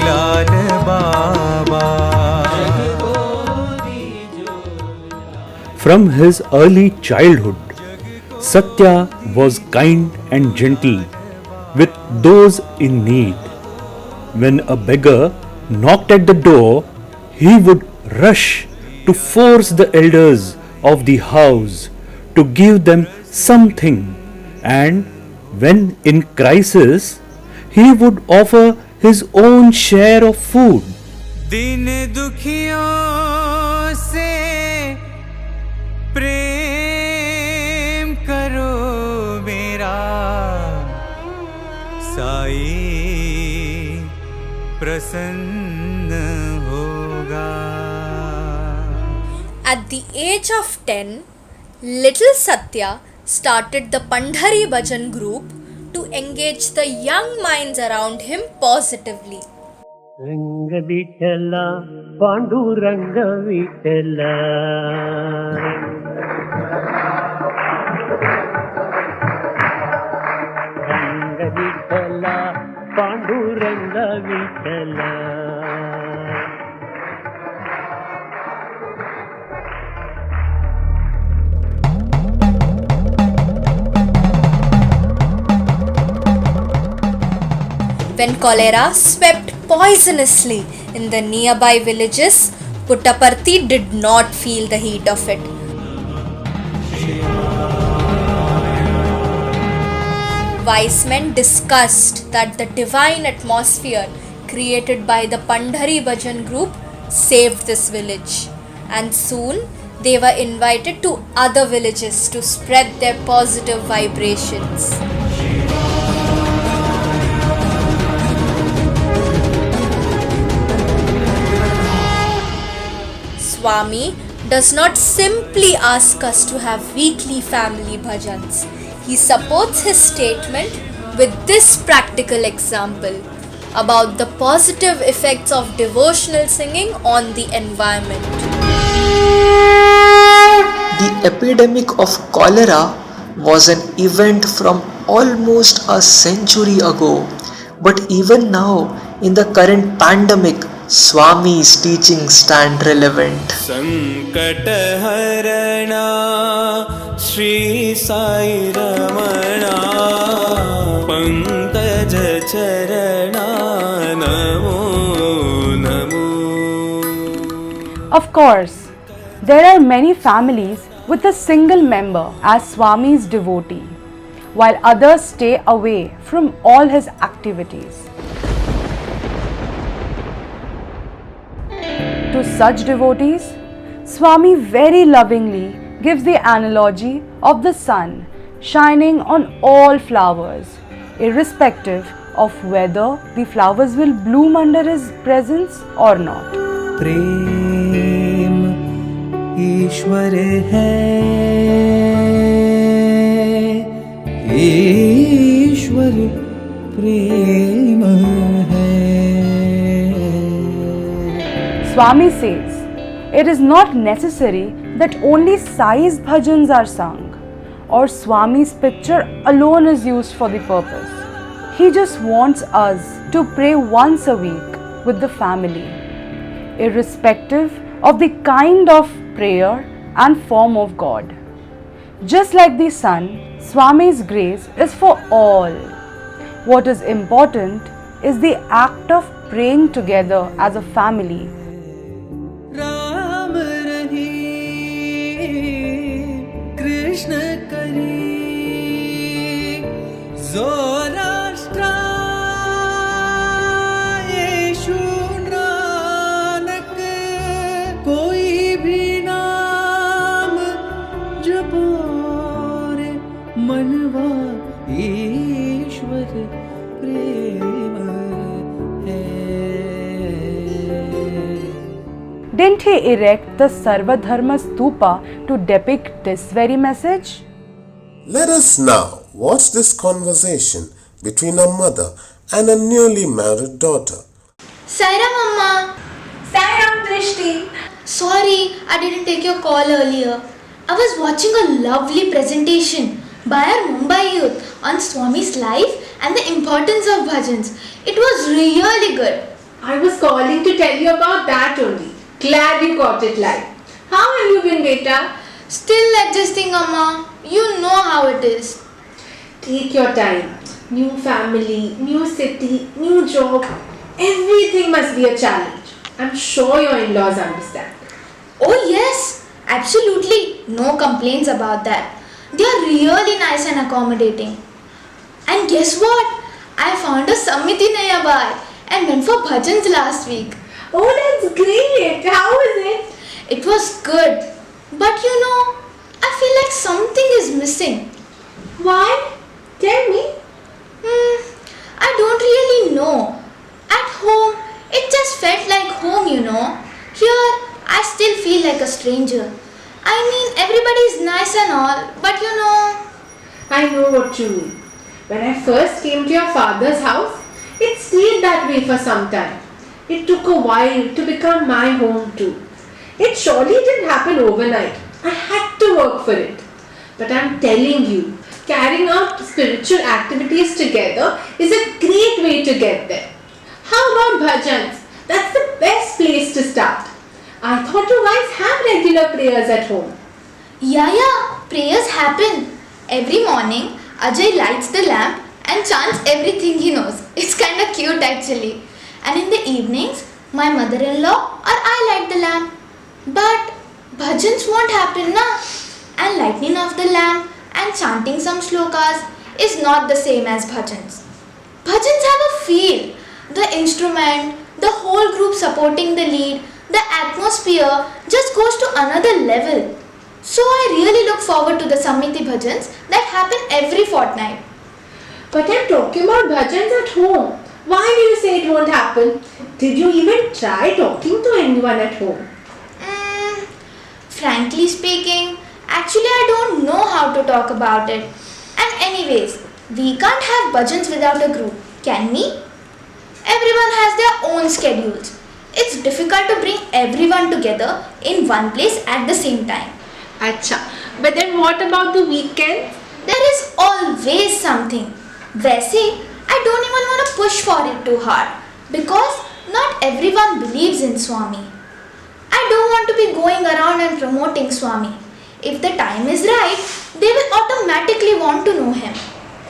लाल बाबा. From his early childhood, Satya was kind and gentle with those in need. When a beggar knocked at the door, he would rush to force the elders of the house to give them something, and when in crisis, he would offer his own share of food. दिन दुखियों से प्रेम करो मेरा, साईं प्रसन्न होगा. At the age of 10, little Satya started the Pandhari Bhajan group to engage the young minds around him positively. Rang Vitthal Pandurang Vitthal रंग Vitthal Pandurang Vitthal. When cholera swept poisonously in the nearby villages, Puttaparthi did not feel the heat of it. Wise men discussed that the divine atmosphere created by the Pandhari Bhajan group saved this village, and soon they were invited to other villages to spread their positive vibrations. Swami does not simply ask us to have weekly family bhajans. He supports his statement with this practical example about the positive effects of devotional singing on the environment. The epidemic of cholera was an event from almost a century ago, but even now, in the current pandemic, Swami's teachings stand relevant. संकट हरणा श्री साई रमणा पंकज चरणा Namo Namo. Of course, there are many families with a single member as Swami's devotee, while others stay away from all his activities. To such devotees, Swami very lovingly gives the analogy of the sun shining on all flowers, irrespective of whether the flowers will bloom under his presence or not. प्रेम ईश्वर है, ईश्वर प्रेम है. Swami says, it is not necessary that only Sai's bhajans are sung or Swami's picture alone is used for the purpose. He just wants us to pray once a week with the family, irrespective of the kind of prayer and form of God. Just like the sun, Swami's grace is for all. What is important is the act of praying together as a family. Ram रही कृष्ण करी जोराष्ट्र येशु नानक कोई भी नाम जपो रे मनवा ईश्वर प्रेम है. Didn't he erect the Sarvadharma Stupa to depict this very message? Let us now watch this conversation between a mother and a newly married daughter. Sairam Amma. Sairam Drishti. Sorry, I didn't take your call earlier. I was watching a lovely presentation by our Mumbai youth on Swami's life and the importance of bhajans. It was really good. I was calling to tell you about that only. Glad you caught it live. How have you been, beta? Still adjusting, Amma. You know how it is. Take your time. New family, new city, new job. Everything must be a challenge. I'm sure your in-laws understand. Oh yes, absolutely. No complaints about that. They are really nice and accommodating. And guess what? I found a samiti nearby and went for bhajans last week. Oh, that's great. How was it? It was good. But you know, I feel like something is missing. Why? Tell me. I don't really know. At home, it just felt like home, you know. Here, I still feel like a stranger. I mean, everybody is nice and all, but you know. I know what you mean. When I first came to your father's house, it stayed that way for some time. It took a while to become my home too. It surely didn't happen overnight. I had to work for it. But I'm telling you, carrying out spiritual activities together is a great way to get there. How about bhajans? That's the best place to start. I thought you guys have regular prayers at home. Yeah, prayers happen. Every morning, Ajay lights the lamp and chants everything he knows. It's kind of cute actually. And in the evenings, my mother-in-law or I light the lamp. But bhajans won't happen na. And lighting of the lamp and chanting some shlokas is not the same as bhajans. Bhajans have a feel. The instrument, the whole group supporting the lead, the atmosphere just goes to another level. So I really look forward to the Samiti bhajans that happen every fortnight. But I'm talking about bhajans at home. Why do you say it won't happen? Did you even try talking to anyone at home? Frankly speaking, actually I don't know how to talk about it. And anyways, we can't have bhajans without a group, can we? Everyone has their own schedules. It's difficult to bring everyone together in one place at the same time. Acha, but then what about the weekends? There is always something. वैसे, I don't even want to push for it too hard because not everyone believes in Swami. I don't want to be going around and promoting Swami. If the time is right, they will automatically want to know him.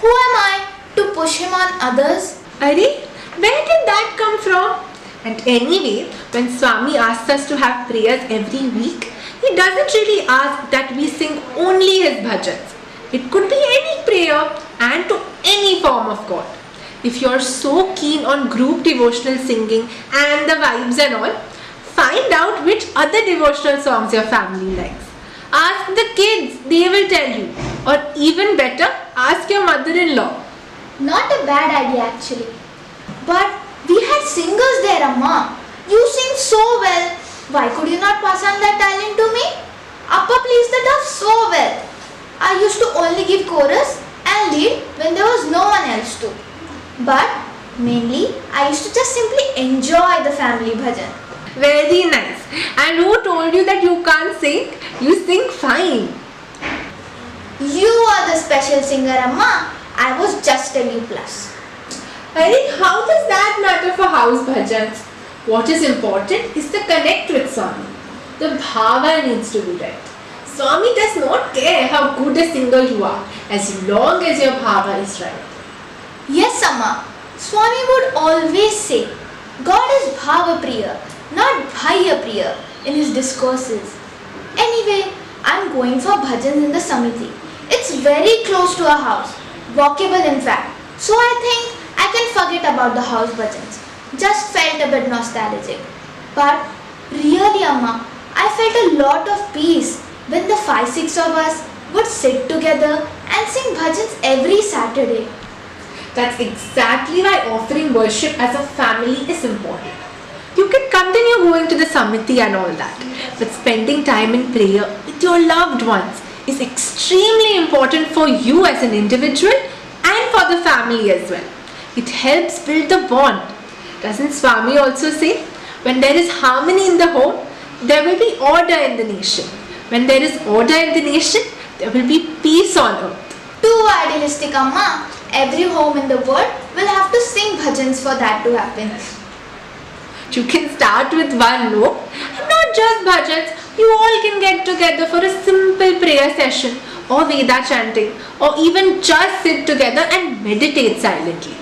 Who am I to push him on others? Are, where did that come from? And anyway, when Swami asks us to have prayers every week, he doesn't really ask that we sing only his bhajans. It could be any prayer and to any form of God. If you're so keen on group devotional singing and the vibes and all, find out which other devotional songs your family likes. Ask the kids, they will tell you. Or even better, ask your mother-in-law. Not a bad idea actually. But we had singers there, Amma. You sing so well. Why could you not pass on that talent to me? Appa plays the dove so well. I used to only give chorus and lead when there was no one else to. But mainly, I used to just simply enjoy the family bhajan. Very nice. And who told you that you can't sing? You sing fine. You are the special singer, Amma. I was just a U+. How does that matter for house bhajans? What is important is the connect with Swami. The bhava needs to be right. Swami does not care how good a singer you are, as long as your bhava is right. Yes, Amma. Swami would always say, God is bhava priya, not bhaya priya in his discourses. Anyway, I'm going for bhajans in the Samiti. It's very close to our house, walkable in fact. So I think I can forget about the house bhajans. Just felt a bit nostalgic. But really, Amma, I felt a lot of peace when the 5-6 of us would sit together and sing bhajans every Saturday. That's exactly why offering worship as a family is important. You can continue going to the Samiti and all that, but spending time in prayer with your loved ones is extremely important for you as an individual and for the family as well. It helps build the bond. Doesn't Swami also say, when there is harmony in the home, there will be order in the nation. When there is order in the nation, there will be peace on earth. Too idealistic, Amma. Every home in the world will have to sing bhajans for that to happen. You can start with one, no? And not just bhajans. You all can get together for a simple prayer session or Veda chanting or even just sit together and meditate silently.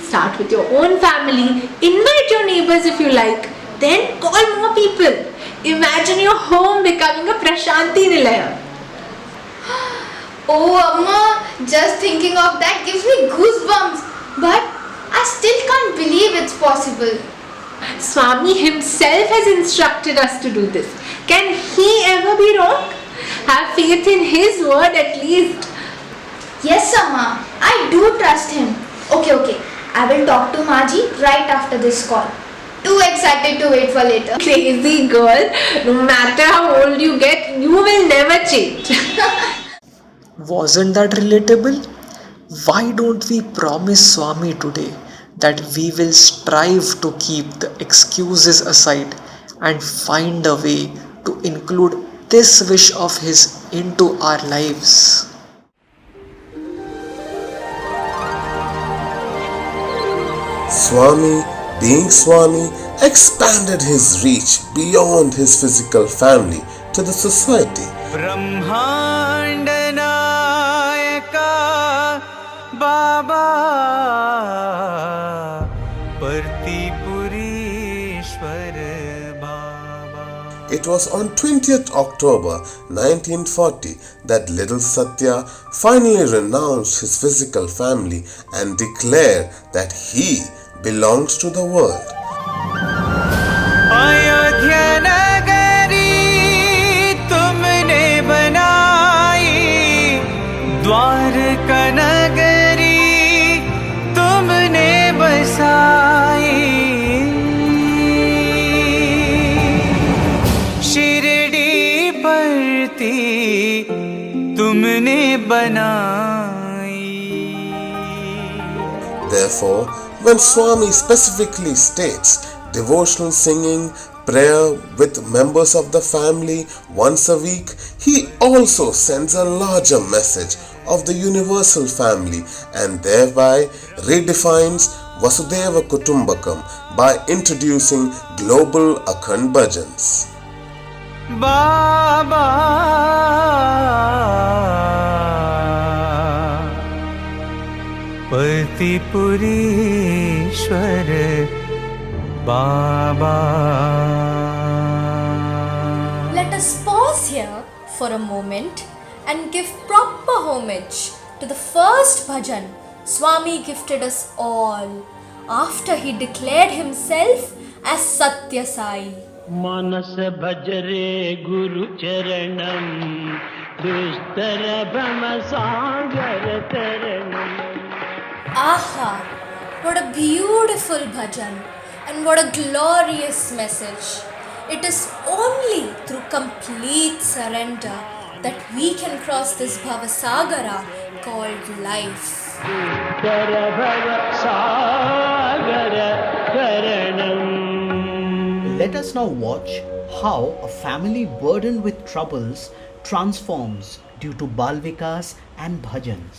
Start with your own family, invite your neighbors if you like, then call more people. Imagine your home becoming a Prashanti Nilayam. Oh, Amma, just thinking of that gives me goosebumps. But I still can't believe it's possible. Swami himself has instructed us to do this. Can he ever be wrong? Have faith in his word at least. Yes, Amma, I do trust him. Okay. I will talk to Maji right after this call. Too excited to wait for later. Crazy girl. No matter how old you get, you will never change. Wasn't that relatable? Why don't we promise Swami today that we will strive to keep the excuses aside and find a way to include this wish of his into our lives. Swami, being Swami, expanded his reach beyond his physical family to the society. ब्रह्मांड नायका बाबा परतीपुरीश्वर बाबा. It was on 20th October 1940 that little Satya finally renounced his physical family and declared that he belongs to the world. Ayodhya नगरी तुमने बनाई, द्वारका नगरी तुमने बसाई, शिरडी परती तुमने बनाई. Therefore, when Swami specifically states devotional singing, prayer with members of the family once a week, he also sends a larger message of the universal family and thereby redefines Vasudeva Kutumbakam by introducing global Akhand Bhajans. Baba परतीपुरीश्वर Baba. Let us pause here for a moment and give proper homage to the first bhajan Swami gifted us all after he declared himself as Satya Sai. मानस भजरे गुरु चरणम दुस्तर भ्रम सागर तरणम. Aha! What a beautiful bhajan and what a glorious message. It is only through complete surrender that we can cross this Bhavasagara called life. Let us now watch how a family burdened with troubles transforms due to Bal Vikas and bhajans.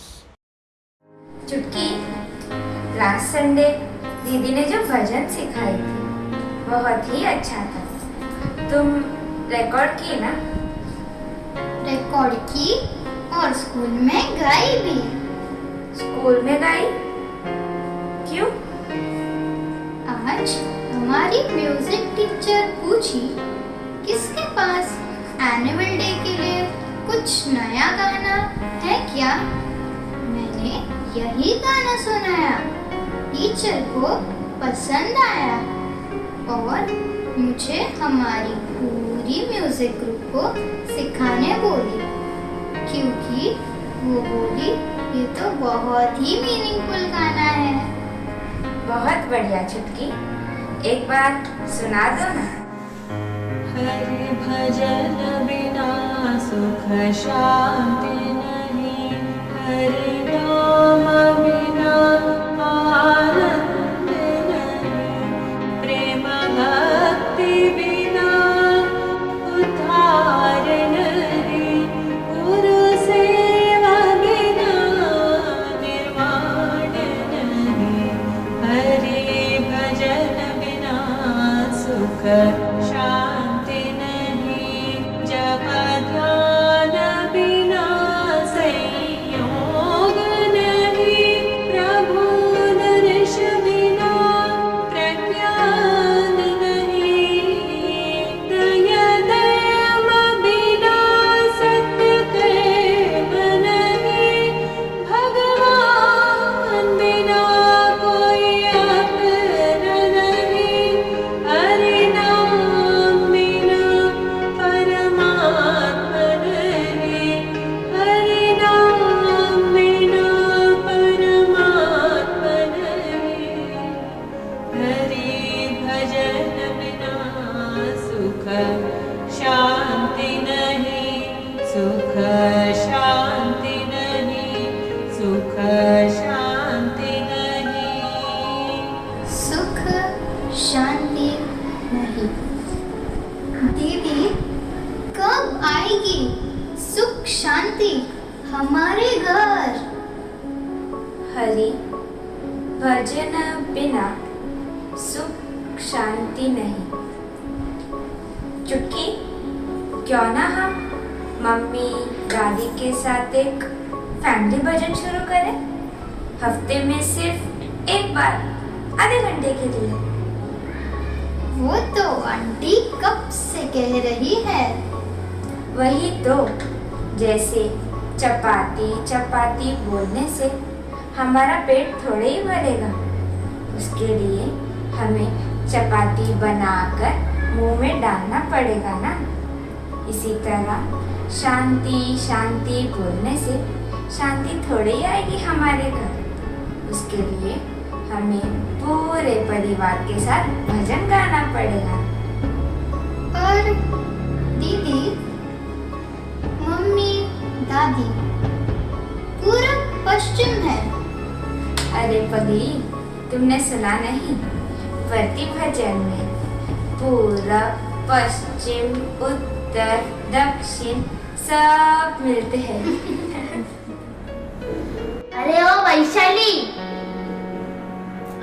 चुटकी, last Sunday दीदी ने जो भजन सिखाई थी बहुत ही अच्छा था. तुम रिकॉर्ड की ना? रिकॉर्ड की और स्कूल में गाई भी. स्कूल में गाई? क्यों? आज हमारी म्यूजिक टीचर पूछी किसके पास एनुअल डे के लिए कुछ नया गाना है क्या. मैंने यही गाना सुनाया, टीचर को पसंद आया और मुझे हमारी पूरी म्यूजिक ग्रुप को सिखाने बोली, क्योंकि वो बोली ये तो बहुत ही मीनिंगफुल गाना है. बहुत बढ़िया चुटकी, एक बार सुना दो ना. हरि भजन बिना सुख शांति नहीं, हरि नाम बिना आनंद नहीं, प्रेम भक्ति बिना उद्धार नहीं, गुरु सेवा बिना निर्वाण नहीं, हरि भजन बिना सुख शांति नहीं, जप ध्यान बिना संयोग नहीं, प्रभु दर्श बिना प्रज्ञान नहीं, दया दम बिना सत्य प्रेम नहीं, भगवान बिना कोई अपना नहीं, हरि नाम बिना परमात्मा नहीं, हरि नाम बिना परमात्मा नहीं, हरि भजन बिना सुख शांति नहीं, सुख शांति नहीं, सुख शांति नहीं. हमारे घर। हरि भजन बिना सुख शांति नहीं। चुटकी, क्यों ना हम मम्मी दादी के साथ एक फैमिली भजन शुरू करें? हफ्ते में सिर्फ एक बार, आधे घंटे के लिए। वो तो आंटी कब से कह रही है। वही तो, जैसे चपाती चपाती बोलने से हमारा पेट थोड़े ही भरेगा। उसके लिए हमें चपाती बनाकर मुंह में डालना पड़ेगा ना। इसी तरह शांति शांति बोलने से शांति थोड़ी आएगी हमारे घर। उसके लिए हमें पूरे परिवार के साथ भजन गाना पड़ेगा। और दीदी, मम्मी, दादी, पूरा पश्चिम है। अरे पगली, तुमने सुना नहीं? प्रति भजन में पूरब, पश्चिम, उत्तर, दक्षिण सब मिलते हैं। अरे ओ वैशाली,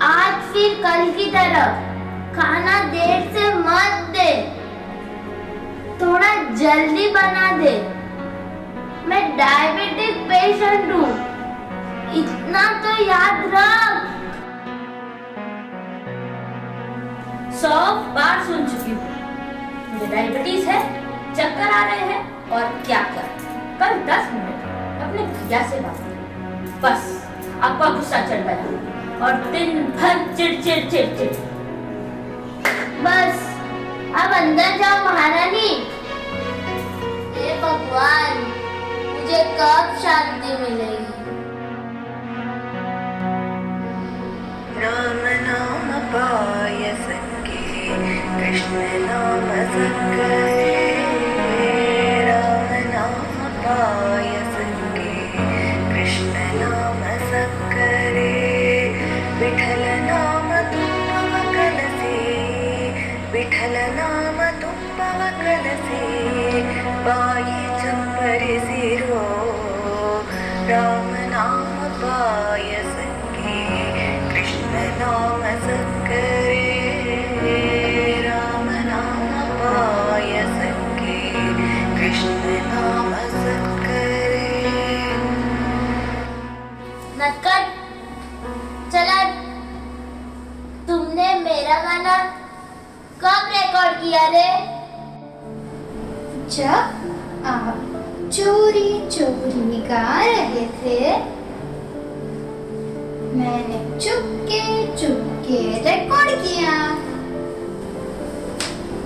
आज फिर कल की तरह खाना देर से मत दे, थोड़ा जल्दी बना दे। मैं डायबिटिक पेशेंट हूँ, इतना तो याद रख। 100 बार सुन चुकी हूँ, मुझे डायबिटीज है, चक्कर आ रहे हैं और क्या कर। कल 10 मिनट अपने भैया से बात की, बस आपका गुस्सा चढ़ गया और दिन भर चिड़चिड़ चिड़चिड़। बस अब अंदर जाओ महारानी। हे भगवान, मुझे कब शांति मिलेगी। राम नाम पाय सके, कृष्ण नाम संकरे। राम नाम पाय सके, कृष्ण नाम संकरे। विठल नाम तुम पवकल से, विठल नाम तुम पवकल से। पाये चंपर सिरो, राम नाम पाय सके, कृष्ण नाम संकरे। राम नाम पाय सके, कृष्ण नाम संकरे। नटखट, चला। तुमने मेरा गाना कब रिकॉर्ड किया रे? जब आप चोरी चोरी गा रहे थे, मैंने चुपके चुपके रिकॉर्ड किया।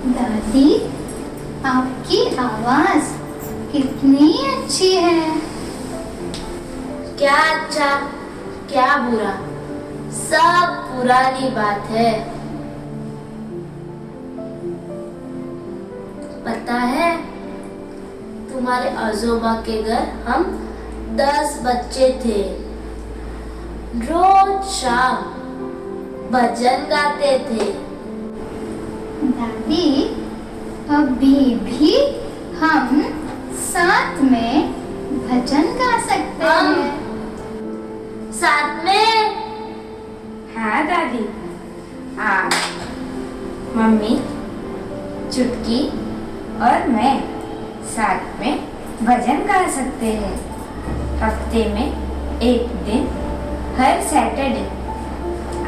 दादी, आपकी आवाज कितनी अच्छी है। क्या अच्छा क्या बुरा, सब पुरानी बात है। पता है, तुम्हारे आजोबा के घर हम 10 बच्चे थे। रोज शाम भजन गाते थे। दादी, अभी भी हम साथ में भजन गा सकते हैं। साथ में? हाँ दादी, आज मम्मी, चुटकी और मैं साथ में भजन गा सकते हैं। हफ्ते में एक दिन, हर सैटरडे,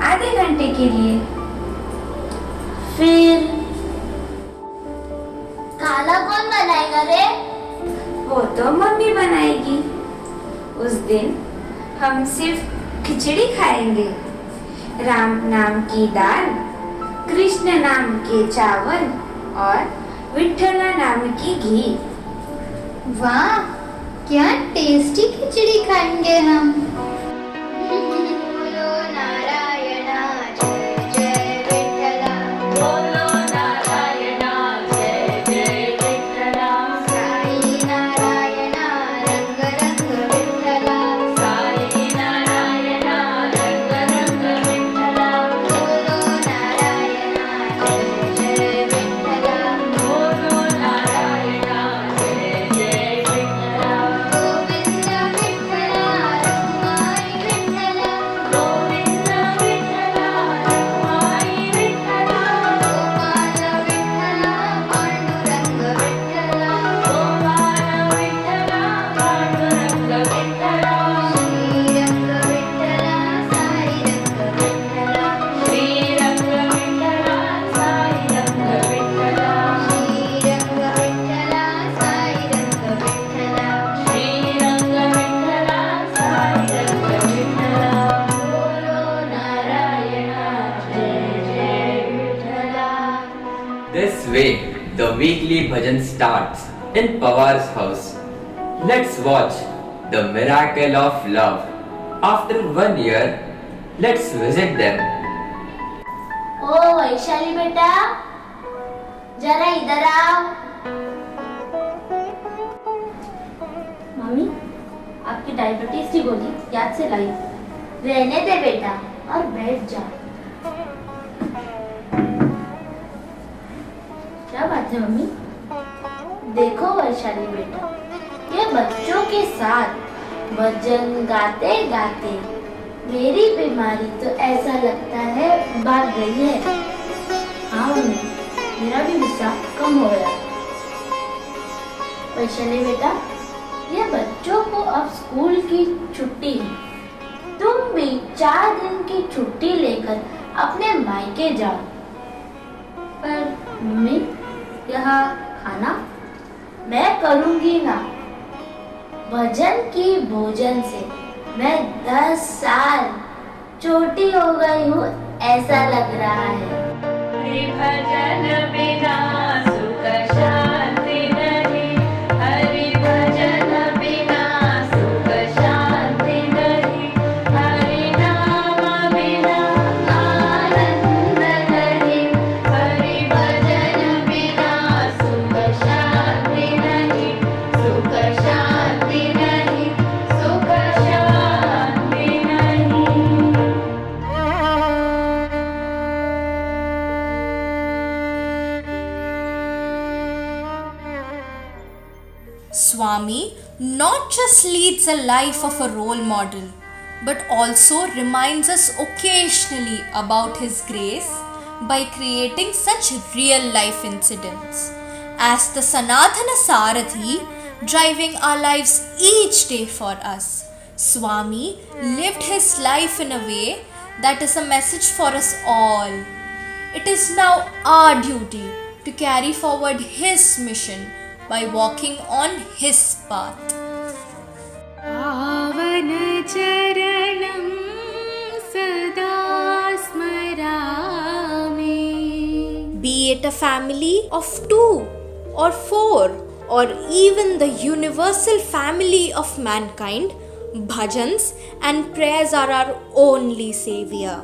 आधे घंटे के लिए। फिर खाना कौन बनाएगा रे? वो तो मम्मी बनाएगी। उस दिन हम सिर्फ खिचड़ी खाएंगे। राम नाम की दाल, कृष्ण नाम के चावल और विठला नाम की घी। वाह, क्या टेस्टी खिचड़ी खाएंगे हम। way, the weekly bhajan starts in Pawar's house. Let's watch the miracle of love. After 1 year, let's visit them. ओ वैशाली बेटा, जरा इधर आओ। मम्मी, आपकी डायबिटीज की गोली याद से लाई। रहने दे बेटा और बैठ जा। क्या बात है मम्मी? देखो वैशाली बेटा, ये बच्चों के साथ भजन गाते गाते मेरी बीमारी तो ऐसा लगता है भाग गई है। हाँ मम्मी, मेरा भी गुस्सा कम हो गया। वैशाली बेटा, ये बच्चों को अब स्कूल की छुट्टी है। तुम भी 4 दिन की छुट्टी लेकर अपने मायके जाओ। पर मम्मी, यहाँ खाना मैं करूँगी ना। भजन की भोजन से मैं 10 साल छोटी हो गई हूँ ऐसा लग रहा है। हरि भजन बिना सुख शांति नहीं, हरि भजन बिना सुख शांति नहीं, हरि नाम बिना आनंद नहीं, हरि भजन बिना सुख शांति नहीं, सुख शांति नहीं, सुख शांति नहीं। Swami not just leads a life of a role model, but also reminds us occasionally about his grace by creating such real life incidents. As the Sanatana Sarathi, driving our lives each day for us, Swami lived his life in a way that is a message for us all. It is now our duty to carry forward his mission by walking on his path. पावन चरणं सदा स्मरामि। Be it a family of 2 or 4 or even the universal family of mankind, bhajans and prayers are our only savior,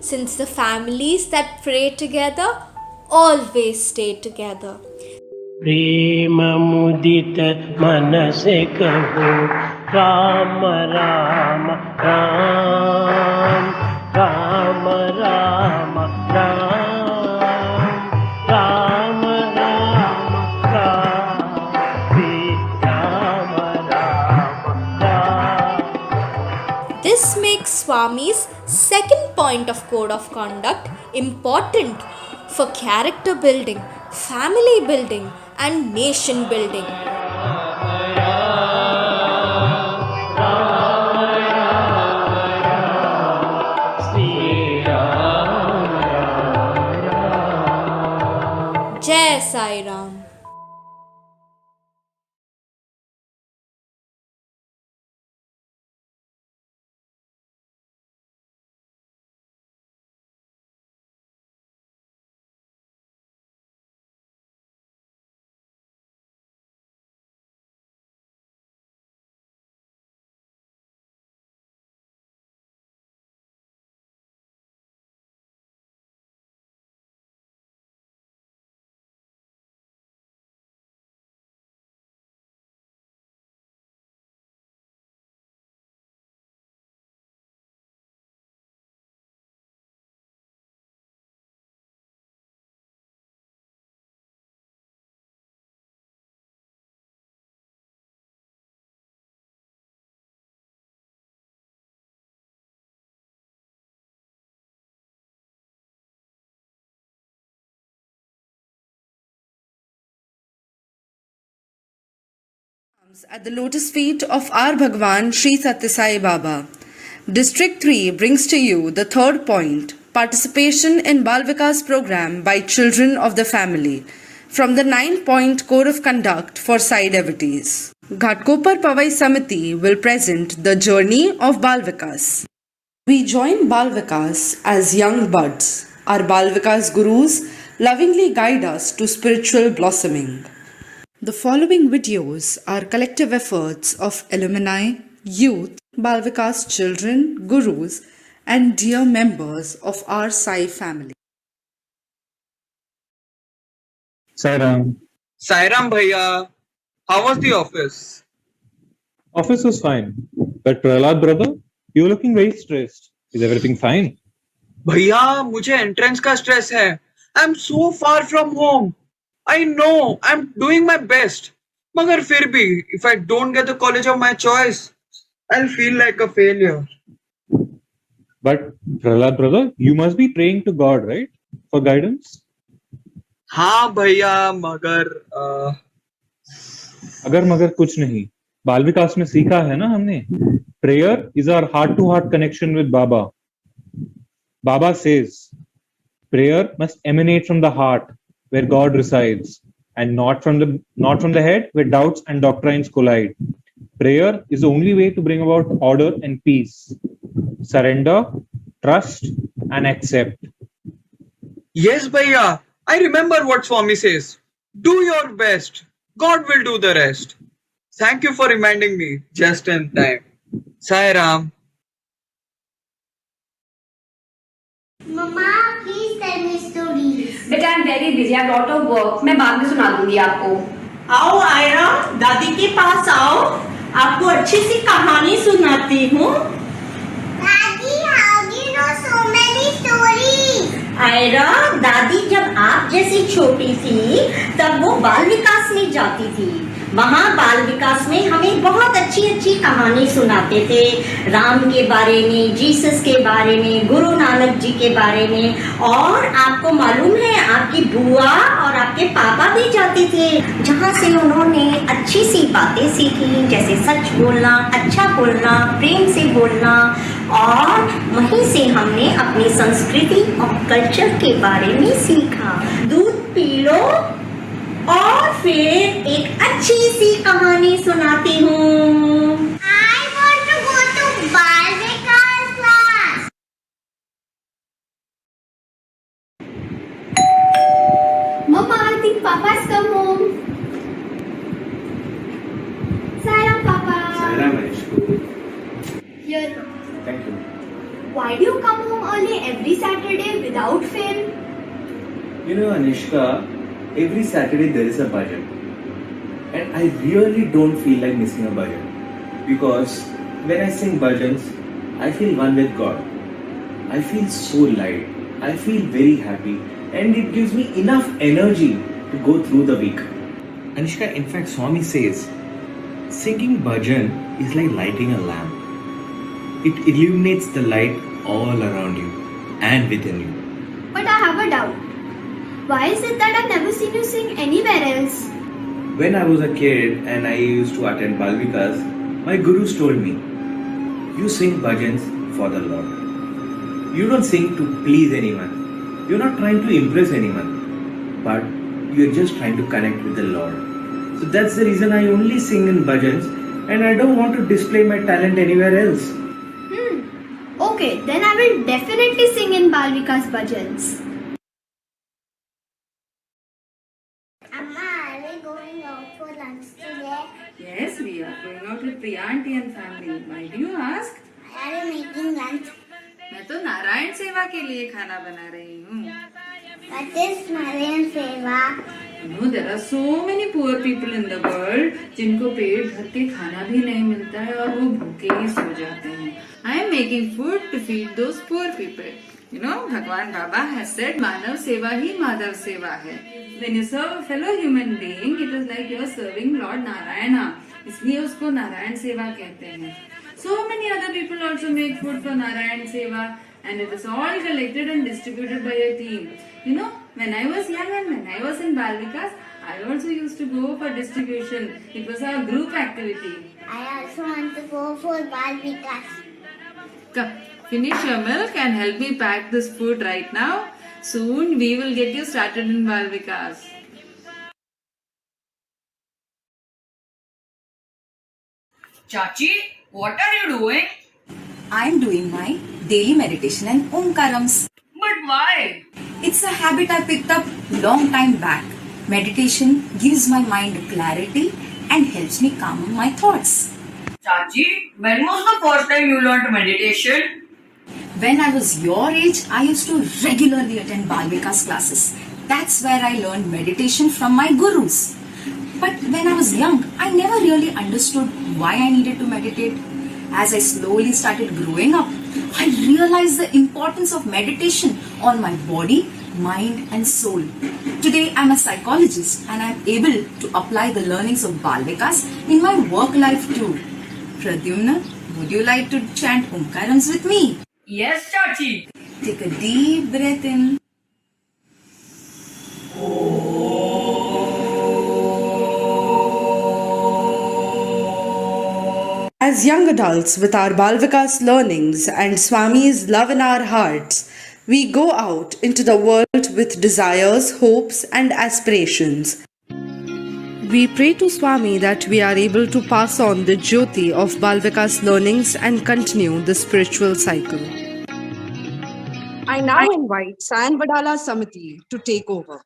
since the families that pray together always stay together. प्रेम मुदित मन से कहो Ram Ram Ram, Ram Ram Ram, Ram Ram Ram, Ram Ram Ram. This makes Swami's second point of code of conduct important for character building, family building, and nation building. Jai Sai Ram. At the lotus feet of our Bhagwan Sri Satya Sai Baba. District 3 brings to you the third point, participation in Bal Vikas program by children of the family, from the 9-point code of conduct for Sai devotees. Ghatkopar Pavai Samiti will present the journey of Bal Vikas. We join Bal Vikas as young buds. Our Bal Vikas gurus lovingly guide us to spiritual blossoming. The following videos are collective efforts of alumni, youth, Balvikas children, gurus, and dear members of our Sai family. Sairam. Sairam Bhaiya, how was the office? Office was fine. But Prahlad brother, you're looking very stressed. Is everything fine? भैया मुझे entrance का stress है. I'm so far from home. I know I'm doing my best. मगर फिर भी, if I don't get the college of my choice, I'll feel like a failure. But Prahlad brother, you must be praying to God, right? For guidance? हाँ भैया मगर अगर मगर कुछ नहीं. बाल विकास में सीखा है ना हमने. Prayer is our heart-to-heart connection with Baba. Baba says, prayer must emanate from the heart, where God resides, and not from the head, where doubts and doctrines collide. Prayer is the only way to bring about order and peace. Surrender, trust, and accept. Yes भैया, I remember what Swami says. Do your best. God will do the rest. Thank you for reminding me just in time. Sai Ram. Mama, please tell me stories. बेटा I am very busy, I lot of work. मैं बाद में सुना दूंगी आपको. आओ आयरा, दादी के पास आओ, आपको अच्छी सी कहानी सुनाती हूँ. Daddy, how do you know so many stories? Ayra, दादी जब आप जैसी छोटी थी तब वो बाल विकास में जाती थी. वहाँ बाल विकास में हमें बहुत अच्छी अच्छी कहानी सुनाते थे. राम के बारे में, जीसस के बारे में, गुरु नानक जी के बारे में. और आपको मालूम है आपकी बुआ और आपके पापा भी जाते थे, जहाँ से उन्होंने अच्छी सी बातें सीखी, जैसे सच बोलना, अच्छा बोलना, प्रेम से बोलना. और वहीं से हमने अपनी संस्कृति और कल्चर के बारे में सीखा. दूध पी लो और फिर एक अच्छी सी कहानी सुनाती हूँ. I want to go to Balvikas class. Mama, I think Papa's come home. Sairam, Papa. Sairam, Aishku. Here. Thank you. Why do you come home early every Saturday without fail? You know, Anishka, every Saturday there is a bhajan. And I really don't feel like missing a bhajan. Because when I sing bhajans, I feel one with God. I feel so light. I feel very happy. And it gives me enough energy to go through the week. Anishka, in fact, Swami says, singing bhajan is like lighting a lamp. It illuminates the light all around you and within you. But I have a doubt. Why is it that I've never seen you sing anywhere else? When I was a kid and I used to attend Balvikas, my gurus told me, you sing bhajans for the Lord. You don't sing to please anyone. You're not trying to impress anyone. But you're just trying to connect with the Lord. So that's the reason I only sing in bhajans and I don't want to display my talent anywhere else. Okay, then I will definitely sing in Balvikas bhajans. Amma, are we going out for lunch today? Yes, we are going out with Priya aunty and family. Why do you ask? Are you making lunch? मैं तो नारायण सेवा के लिए खाना बना रही हूँ. What is Narayan Seva? You know, there are so many poor people in the world जिनको पेट भर के खाना भी नहीं मिलता है और वो भूखे ही सो जाते हैं. I am making food to feed those poor people. You know, Bhagwan Baba has said, Manav Seva hi Madhav Seva hai. When you serve a fellow human being, it is like you are serving Lord Narayana. इसलिए उसको नारायण सेवा कहते हैं. So many other people also make food for Narayan Seva, and it is all collected and distributed by a team. You know, when I was young and when I was in Balvikas, I also used to go for distribution. It was our group activity. I also want to go for Balvikas. Come, finish your milk and help me pack this food right now. Soon we will get you started in Balvikas. Chachi, what are you doing? I am doing my daily meditation and Omkarams. But why? It's a habit I picked up long time back. Meditation gives my mind clarity and helps me calm my thoughts. Chachi, when was the first time you learned meditation? When I was your age, I used to regularly attend Balvikas classes. That's where I learned meditation from my gurus. But when I was young, I never really understood why I needed to meditate. As I slowly started growing up, I realized the importance of meditation on my body, mind, and soul. Today, I'm a psychologist and I'm able to apply the learnings of Balvikas in my work life too. Pradyumna, would you like to chant Omkarams with me? Yes, Chachi. Take a deep breath in. As young adults, with our Balvikas learnings and Swami's love in our hearts, we go out into the world with desires, hopes, and aspirations. We pray to Swami that we are able to pass on the Jyoti of Balvikas learnings and continue the spiritual cycle. I now invite San Badala Samiti to take over.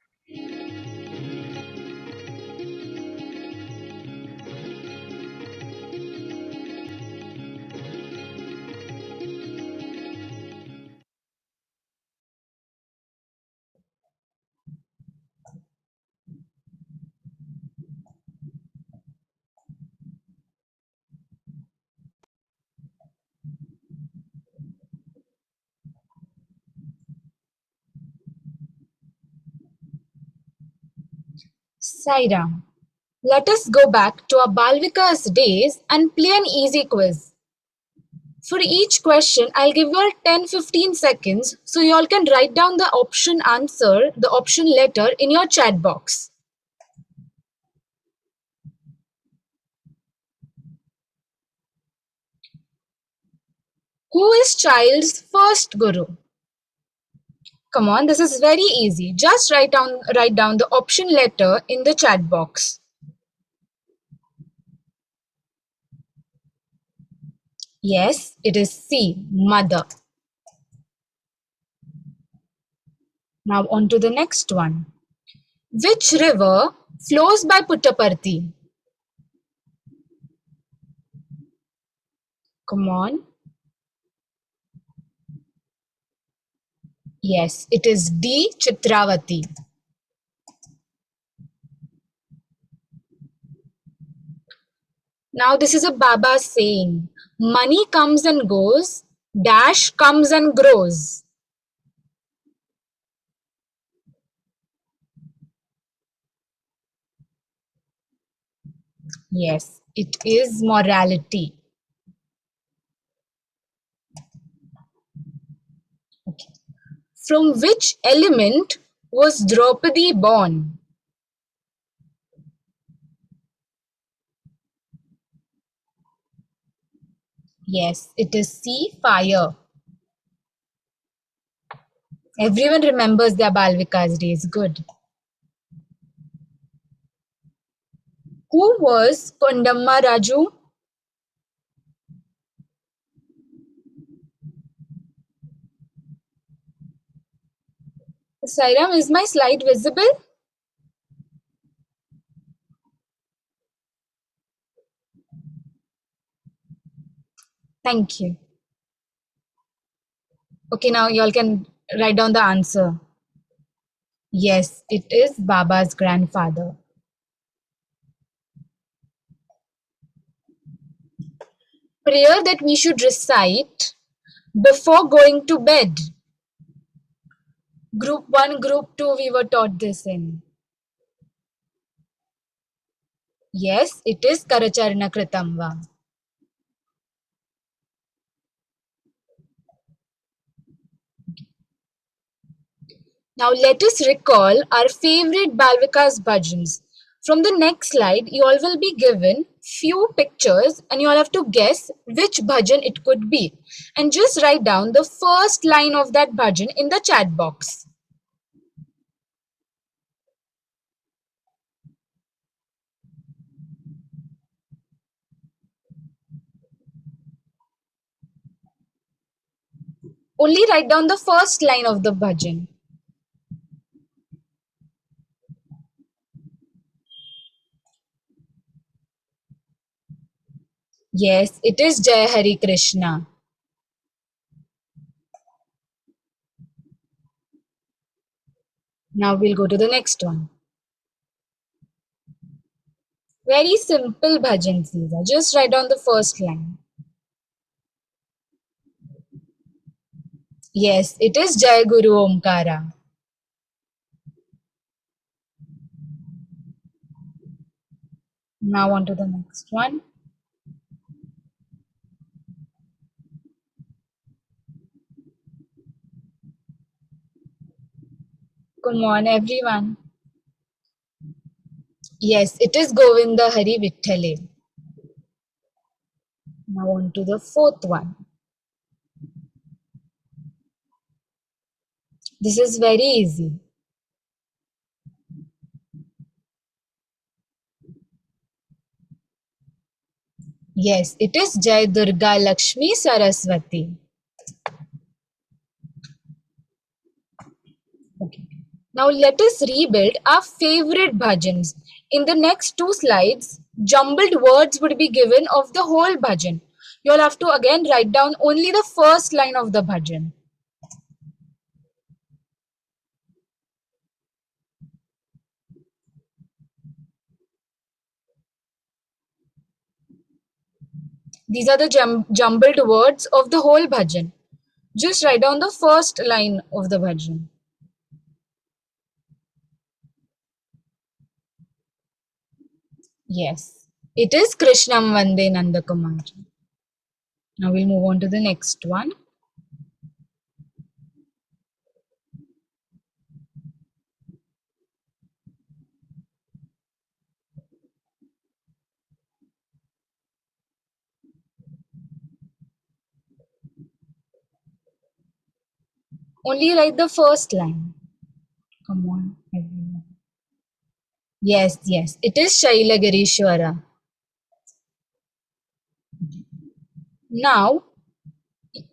Sairam. Let us go back to our Balvika's days and play an easy quiz. For each question, I'll give you all 10-15 seconds so you all can write down the option answer, the option letter in your chat box. Who is child's first guru? Come on, this is very easy. Just write down the option letter in the chat box. Yes, it is C, mother. Now on to the next one. Which river flows by Puttaparthi? Come on. Yes, it is D, Chitravati. Now this is a Baba saying, money comes and goes, dash comes and grows. Yes, it is morality. Okay. From which element was Draupadi born? Yes, it is C, fire. Everyone remembers their Balvika's days. Good. Who was Kondamma Raju? Sairam, is my slide visible? Thank you. Okay, now you all can write down the answer. Yes, it is Baba's grandfather. Prayer that we should recite before going to bed. Group 1, Group 2, we were taught this in. Yes, it is Karacharana Kritamva. Now let us recall our favorite Balvikas bhajans. From the next slide, you all will be given few pictures and you all have to guess which bhajan it could be. And just write down the first line of that bhajan in the chat box. Only write down the first line of the bhajan. Yes, it is Jai Hari Krishna. Now we'll go to the next one. Very simple bhajans these are. Just write down the first line. Yes, it is Jai Guru Omkara. Now on to the next one. Come on, everyone. Yes, it is Govinda Hari Vitthale. Now on to the fourth one. This is very easy. Yes, it is Jai Durga Lakshmi Saraswati. Okay. Now let us rebuild our favorite bhajans. In the next two slides, jumbled words would be given of the whole bhajan. You'll have to again write down only the first line of the bhajan. These are the jumbled words of the whole bhajan. Just write down the first line of the bhajan. Yes, it is Krishnam Vande Nandakumar. Now we'll move on to the next one. Only write the first line. Come on, everyone. Yes, yes, it is Shailagirishwara. Now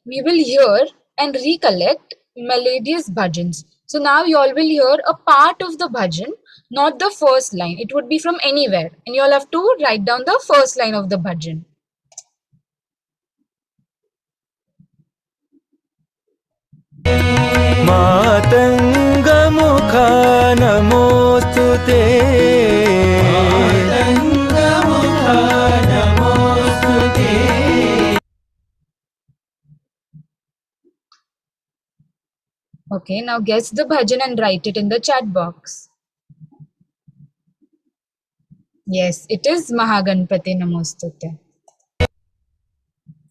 we will hear and recollect melodious bhajans. So now you all will hear a part of the bhajan, not the first line. It would be from anywhere, and you all have to write down the first line of the bhajan. मातङ्गमुखा नमोऽस्तु ते मातङ्गमुखा नमोऽस्तु ते Okay, now guess the bhajan and write it in the chat box. Yes, it is Mahaganpati Namostute.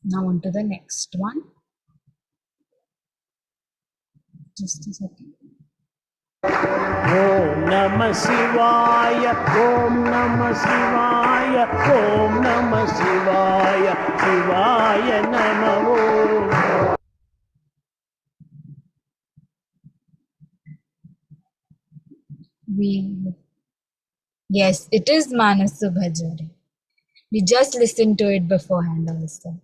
Now on to the next one. Just a second. Om Namah Shivaya, Om Namah Shivaya, Om Namah Shivaya, Shivaya Namah Om. Yes, it is Manasu Bhajare. We just listened to it beforehand also.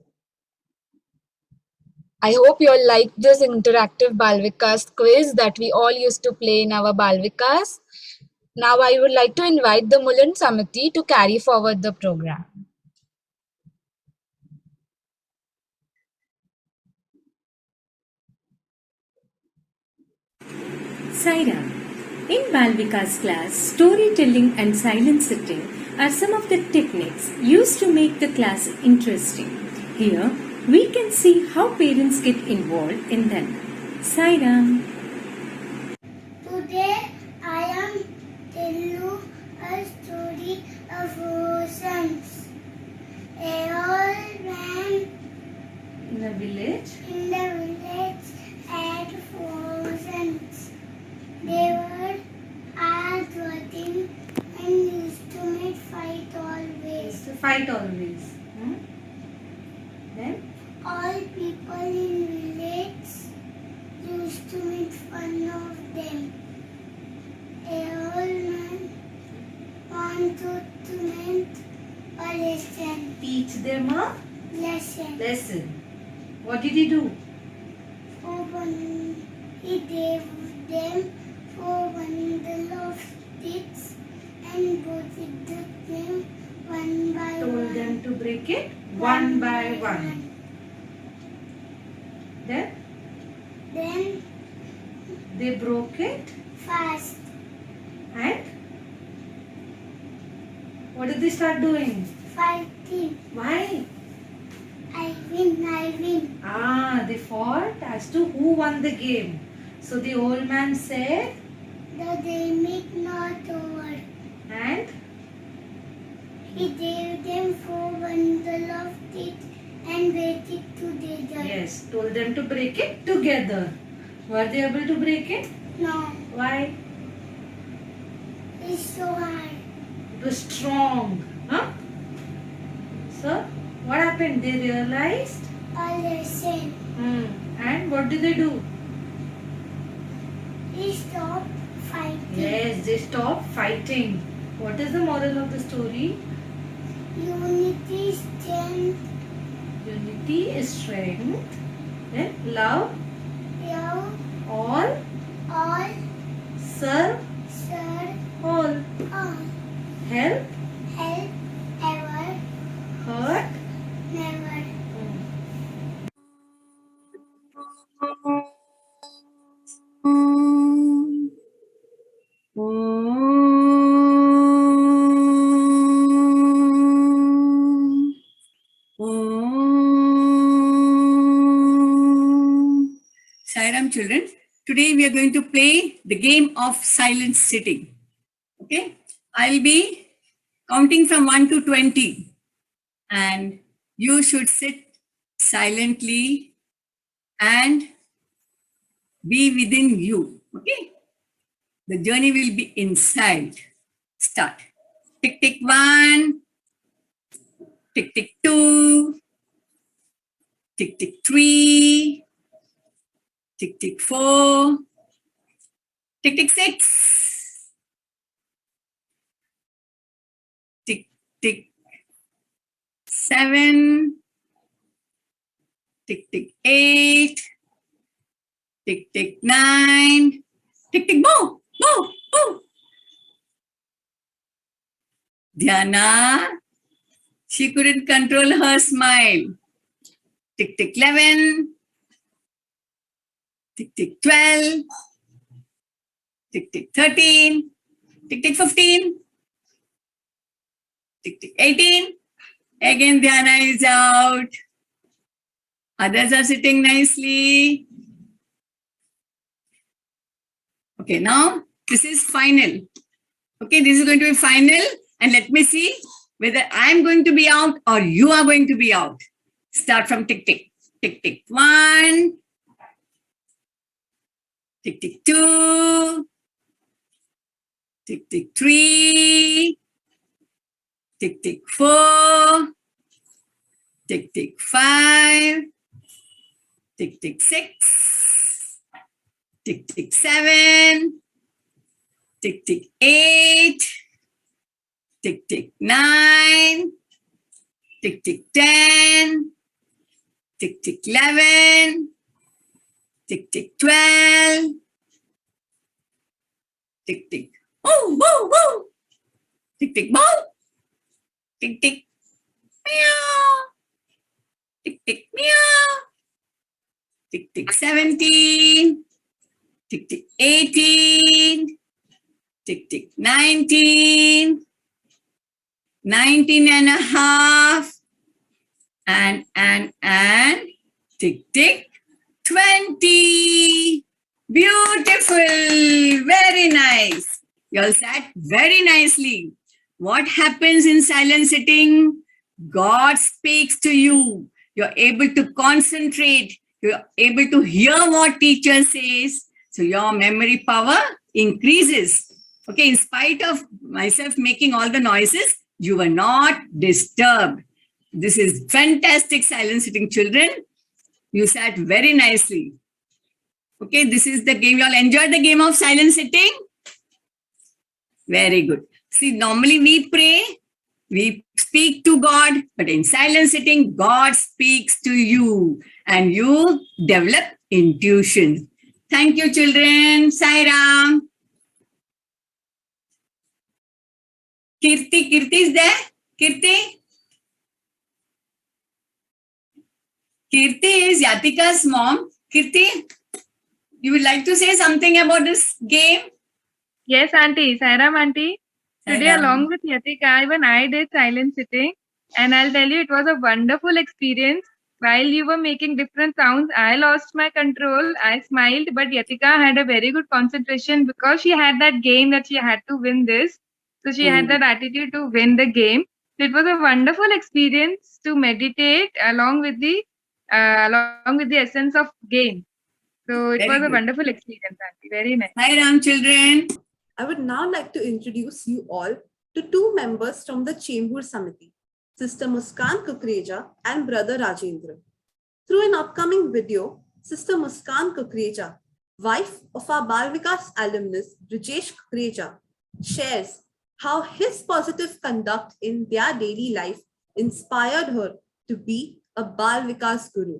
I hope you all liked this interactive Balvikas quiz that we all used to play in our Balvikas. Now I would like to invite the Mulan Samiti to carry forward the program. Saira. In Balvika's class, storytelling and silent sitting are some of the techniques used to make the class interesting. Here, we can see how parents get involved in them. Saira. Today I am telling you a story of oceans. A old man In the village had four sons. They were all working and used to make fight always. Fight always. Then? All people in village used to make fun of them. A old man wanted to make a lesson. Teach them a Lesson. lesson. What did he do? He gave them 4 bundles of sticks and put them one by Told one. them to break it. one by one. Then they broke it fast. and what did they start doing? Fighting. Why? I win. They fought as to who won the game. So the old man said, That they make not over. and He gave them 4 bundle of teeth and break it together. yes, told them to break it together. Were they able to break it? No, Why? it's so hard. It was strong. Huh? So, what happened? They realized. All the same. And what did they do? He stopped fighting. Yes, they stopped fighting. What is the moral of the story? Unity is strength. Unity is strength. Then love. Love. All. Serve. All. Help. Ever. Hurt. Never. Sairam children, today we are going to play the game of silent sitting. Okay, I'll be counting from 1 to 20 and you should sit silently and be within you. Okay, the journey will be inside. Start. Tick tick 1, tick tick 2, tick tick 3, tick tick 4, tick tick 6, tick tick 7, tick tick 8, tick tick 9, tick tick boom, boom, boom. Dhyana, she couldn't control her smile. Tick tick 11, tick tick 12, tick tick 13, tick tick 15, tick tick 18. Again Dhyana is out. Others are sitting nicely. Okay, now this is final. Okay, this is going to be final. And let me see whether I'm going to be out or you are going to be out. Start from tick tick. Tick tick 1. Tick tick 2. Tick tick 3. Tick tick 4. Tick tick 5. Tick tick 6. Tick tick 7. Tick tick 8. Tick tick 9. Tick tick 10. Tick tick 11. Tick tick 12. Tick tick. Woo woo woo. Tick tick boom. Tick tick meow. Tick tick meow. Tick tick 17. Tick tick 18. Tick tick 19. 19 and a half. And tick tick 20. Beautiful. Very nice. You all sat very nicely. What happens in silent sitting? God speaks to you. You're able to concentrate. You're able to hear what teacher says. So your memory power increases. Okay, in spite of myself making all the noises, you were not disturbed. This is fantastic silent sitting, children. You sat very nicely. Okay, this is the game. You all enjoyed the game of silent sitting? Very good. See, normally we pray, we speak to God, but in silent sitting, God speaks to you and you develop intuition. Thank you, children. Sai Ram. Kirti is there? Kirti? Kirti is Yatika's mom. Kirti, you would like to say something about this game? Yes, Auntie. Sairam, Auntie. Today, Sairam. along with Yatika, even I did silent sitting. And I'll tell you, it was a wonderful experience. While you were making different sounds, I lost my control. I smiled, but Yatika had a very good concentration because she had that game that she had to win this. So she had that attitude to win the game. So it was a wonderful experience to meditate along with the essence of game. So it was Very a good. wonderful experience, Auntie. Very nice. Hi, Ram, children. I would now like to introduce you all to two members from the Chembur Samiti, Sister Muskan Kukreja and Brother Rajendra. Through an upcoming video, Sister Muskan Kukreja, wife of our Bal Vikas alumnus Brijesh Kukreja, shares how his positive conduct in their daily life inspired her to be a Bal Vikas guru.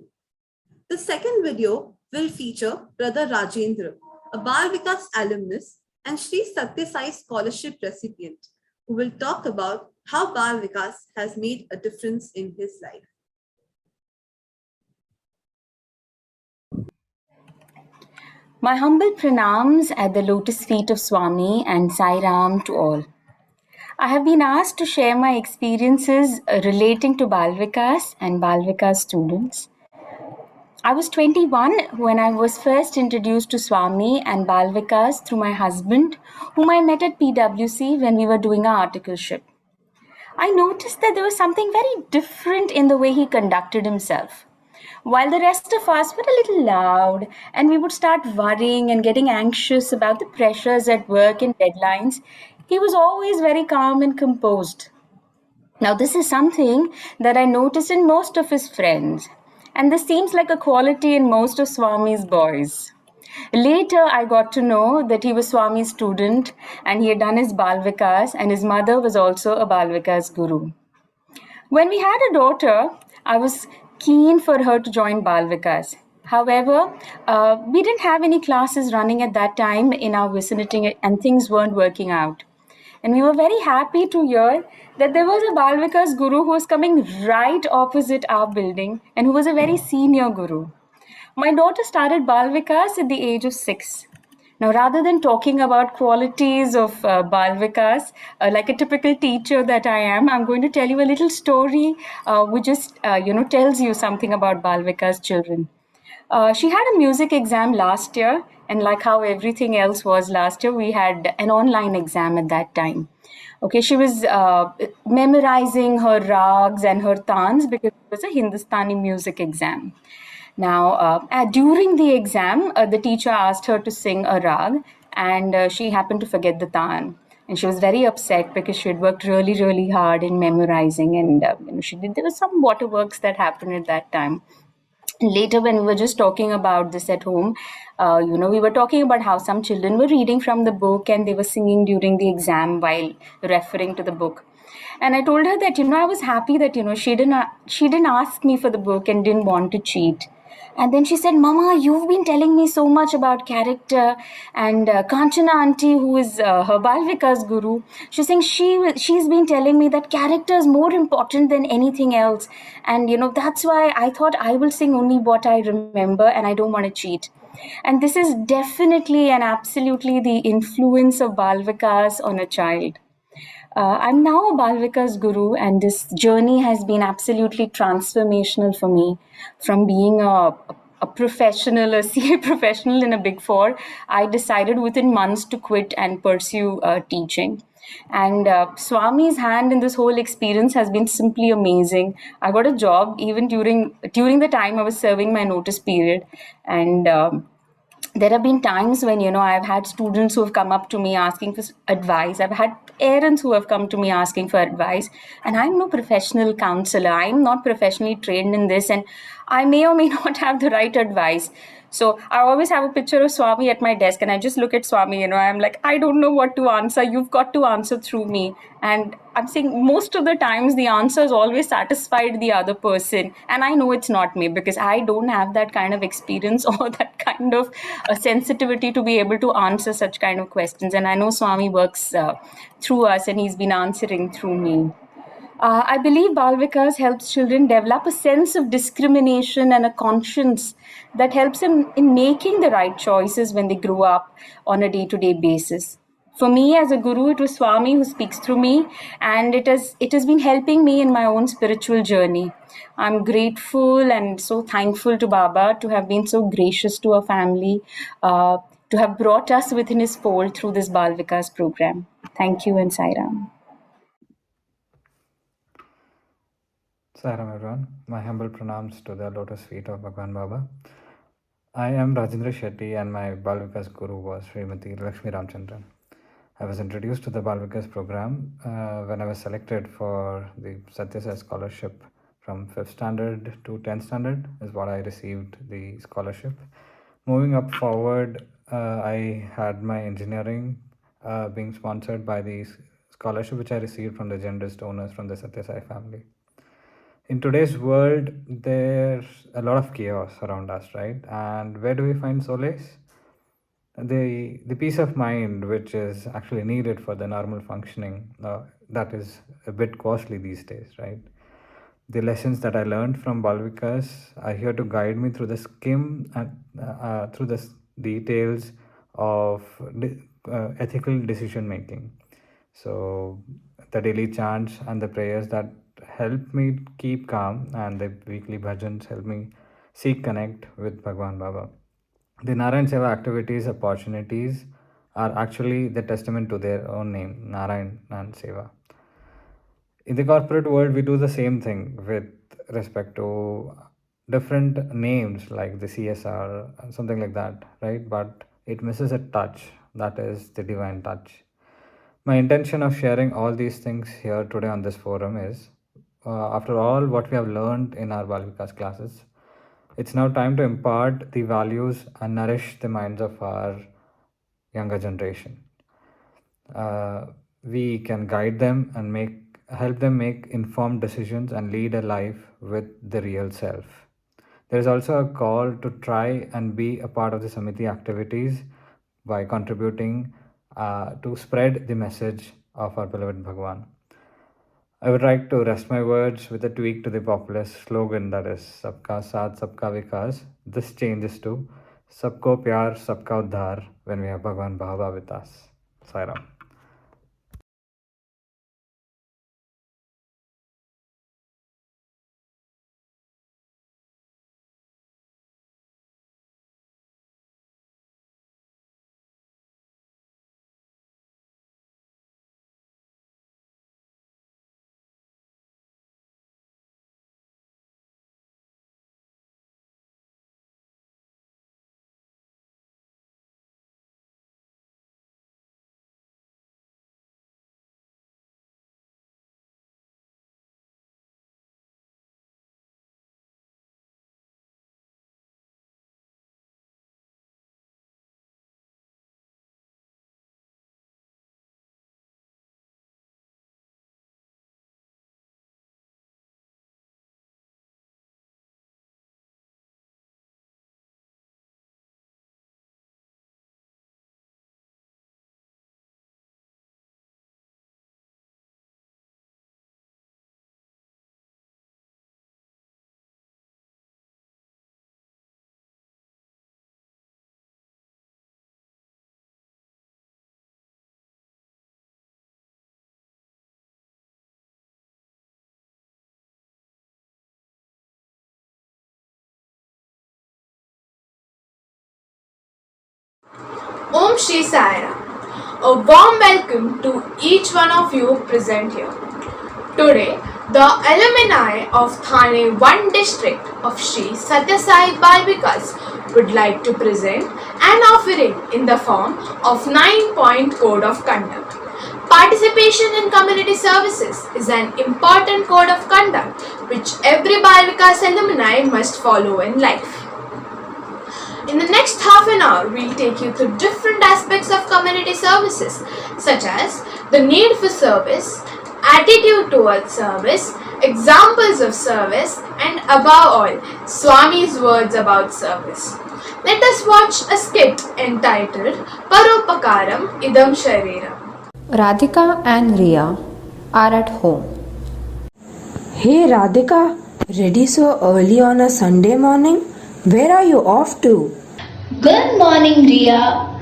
The second video will feature Brother Rajendra, a Bal Vikas alumnus and Sri Satya Sai scholarship recipient, who will talk about how Bal Vikas has made a difference in his life. My humble pranams at the lotus feet of Swami and Sai Ram to all. I have been asked to share my experiences relating to Bal Vikas and Bal Vikas students. I was 21 when I was first introduced to Swami and Bal Vikas through my husband, whom I met at PwC when we were doing our articleship. I noticed that there was something very different in the way he conducted himself. While the rest of us were a little loud and we would start worrying and getting anxious about the pressures at work and deadlines, he was always very calm and composed. Now, this is something that I noticed in most of his friends, and this seems like a quality in most of Swami's boys. Later, I got to know that he was Swami's student and he had done his Bal Vikas, and his mother was also a Bal Vikas guru. When we had a daughter, I was keen for her to join Bal Vikas. However, we didn't have any classes running at that time in our vicinity and things weren't working out. And we were very happy to hear that there was a Bal Vikas guru who was coming right opposite our building and who was a very senior guru. My daughter started Bal Vikas at the age of 6. Now, rather than talking about qualities of Bal Vikas, like a typical teacher that I am, I'm going to tell you a little story which just tells you something about Bal Vikas children. She had a music exam last year, and like how everything else was last year, we had an online exam at that time. Okay, she was memorizing her rags and her tans because it was a Hindustani music exam. Now, during the exam, the teacher asked her to sing a rag, and she happened to forget the taan. And she was very upset because she had worked really, really hard in memorizing, and she did. There was some waterworks that happened at that time. Later, when we were just talking about this at home, we were talking about how some children were reading from the book and they were singing during the exam while referring to the book. And I told her that I was happy that she didn't ask me for the book and didn't want to cheat. And then she said, Mama, you've been telling me so much about character. And Kanchana auntie, who is her Balvika's guru, she's saying she's been telling me that character is more important than anything else. And, that's why I thought I will sing only what I remember and I don't want to cheat. And this is definitely and absolutely the influence of Balvikas on a child. I'm now a Balvika's guru, and this journey has been absolutely transformational for me. From being a professional, a CA professional in a Big Four, I decided within months to quit and pursue teaching. And Swami's hand in this whole experience has been simply amazing. I got a job even during the time I was serving my notice period, and there have been times when I've had students who have come up to me asking for advice. I've had parents who have come to me asking for advice, and I'm no professional counselor. I'm not professionally trained in this, and I may or may not have the right advice. So I always have a picture of Swami at my desk, and I just look at Swami. I'm like, I don't know what to answer. You've got to answer through me. And I'm saying most of the times the answer is always satisfied the other person. And I know it's not me because I don't have that kind of experience or that kind of sensitivity to be able to answer such kind of questions. And I know Swami works through us and he's been answering through me. I believe Bal Vikas helps children develop a sense of discrimination and a conscience that helps them in making the right choices when they grow up on a day-to-day basis. For me as a guru, it was Swami who speaks through me, and it has been helping me in my own spiritual journey. I'm grateful and so thankful to Baba to have been so gracious to our family, to have brought us within his fold through this Bal Vikas program. Thank you and Sairam. Sairam everyone, my humble pranams to the lotus feet of Bhagwan Baba. I am Rajendra Shetty and my Bal Vikas guru was Srimati Lakshmi Ramchandran. I was introduced to the Bal Vikas program when I was selected for the Satya Sai scholarship from 5th standard to 10th standard is what I received the scholarship. Moving up forward, I had my engineering being sponsored by the scholarship which I received from the generous donors from the Satya Sai family. In today's world, there's a lot of chaos around us, right? And where do we find solace? The peace of mind, which is actually needed for the normal functioning, that is a bit costly these days, right? The lessons that I learned from Balvikas are here to guide me through the skim and through the details of ethical decision making. So the daily chants and the prayers that help me keep calm, and the weekly bhajans help me seek connect with Bhagwan Baba. The Narayan Seva activities, opportunities are actually the testament to their own name, Narayan and Seva. In the corporate world, we do the same thing with respect to different names like the CSR, something like that, right? But it misses a touch, that is the divine touch. My intention of sharing all these things here today on this forum is, after all what we have learned in our Balvikas classes, it's now time to impart the values and nourish the minds of our younger generation. We can guide them and help them make informed decisions and lead a life with the real self. There is also a call to try and be a part of the Samiti activities by contributing to spread the message of our beloved Bhagwan. I would like to rest my words with a tweak to the popular slogan that is Sabka Saath, Sabka Vikas. This changes to Sabko Pyar, Sabka Uddhar when we have Bhagwan Baba with us. Sairam. Om Shri Sai Ram. A warm welcome to each one of you present here. Today, the alumni of Thane 1 district of Shri Satya Sai Bal Vikas would like to present an offering in the form of 9-point code of conduct. Participation in community services is an important code of conduct which every Bal Vikas alumni must follow in life. In the next half an hour, we'll take you through different aspects of community services, such as the need for service, attitude towards service, examples of service, and above all, Swami's words about service. Let us watch a skit entitled Paropakaram Idam Shariram. Radhika and Riya are at home. Hey Radhika, ready so early on a Sunday morning? Where are you off to? Good morning, Ria.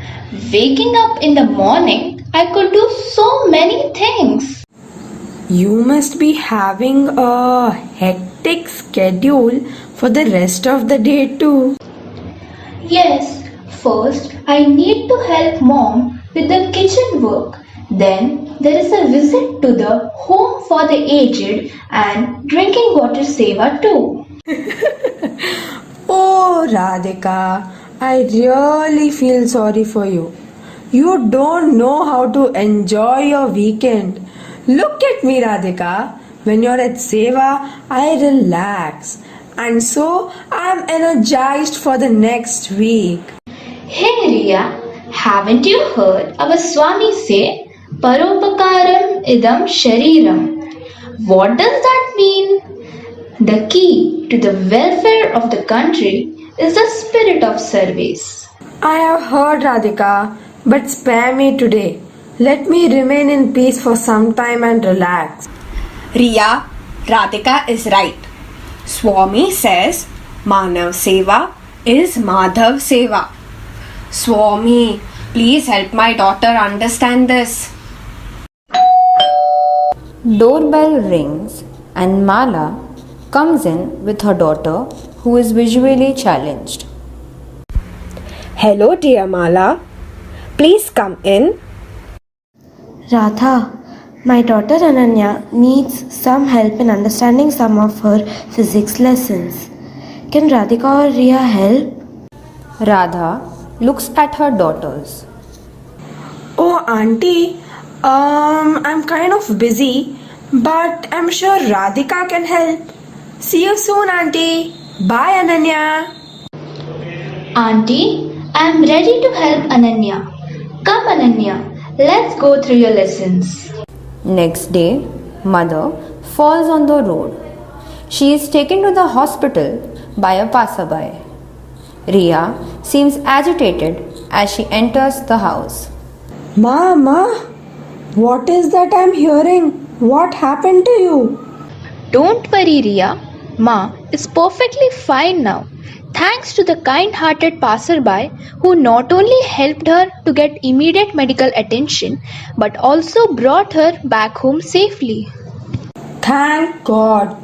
Waking up in the morning, I could do so many things. You must be having a hectic schedule for the rest of the day too. Yes, first I need to help mom with the kitchen work. Then there is a visit to the home for the aged and drinking water seva too. Oh Radhika, I really feel sorry for you. You don't know how to enjoy your weekend. Look at me Radhika. When you're at Seva, I relax. And so I'm energized for the next week. Hey Ria, haven't you heard our Swami say, Paropakaram idam shariram? What does that mean? The key to the welfare of the country is the spirit of service. I have heard Radhika, but spare me today. Let me remain in peace for some time and relax. Riya, Radhika is right. Swami says Manav Seva is Madhav Seva. Swami, please help my daughter understand this. Doorbell rings and Mala comes in with her daughter who is visually challenged. Hello, dear Mala. Please come in. Radha, my daughter Ananya needs some help in understanding some of her physics lessons. Can Radhika or Riya help? Radha looks at her daughters. Oh, Auntie, I'm kind of busy, but I'm sure Radhika can help. See you soon, Auntie. Bye, Ananya. Auntie, I am ready to help Ananya. Come Ananya, let's go through your lessons. Next day, mother falls on the road. She is taken to the hospital by a passerby. Riya seems agitated as she enters the house. Ma, what is that I'm hearing? What happened to you? Don't worry Riya, Ma is perfectly fine now. Thanks to the kind-hearted passerby who not only helped her to get immediate medical attention but also brought her back home safely. Thank God.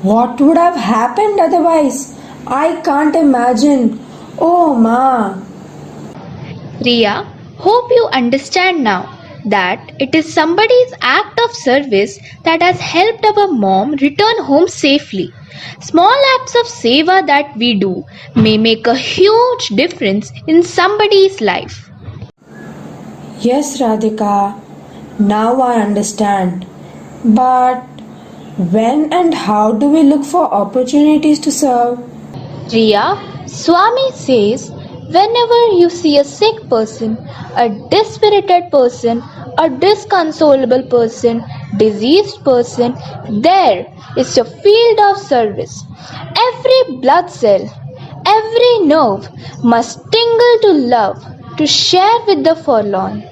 What would have happened otherwise? I can't imagine. Oh, Ma. Riya, hope you understand now that it is somebody's act of service that has helped our mom return home safely. Small acts of seva that we do may make a huge difference in somebody's life. Yes, Radhika. Now I understand. But when and how do we look for opportunities to serve? Riya, Swami says, whenever you see a sick person, a dispirited person, a disconsolable person, diseased person, there is your field of service. Every blood cell, every nerve must tingle to love, to share with the forlorn.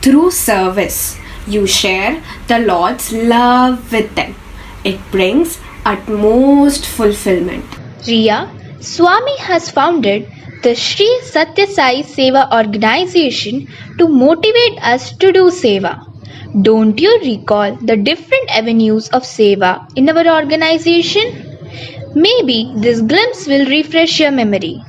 Through service, you share the Lord's love with them. It brings utmost fulfillment. Riya, Swami has founded the Sri Satya Sai Seva organization to motivate us to do seva. Don't you recall the different avenues of seva in our organization? Maybe this glimpse will refresh your memory.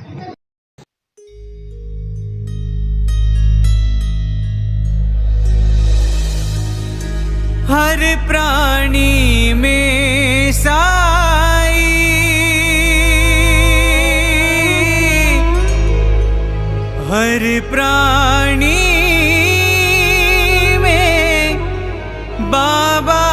हर प्राणी में साई हर प्राणी में बाबा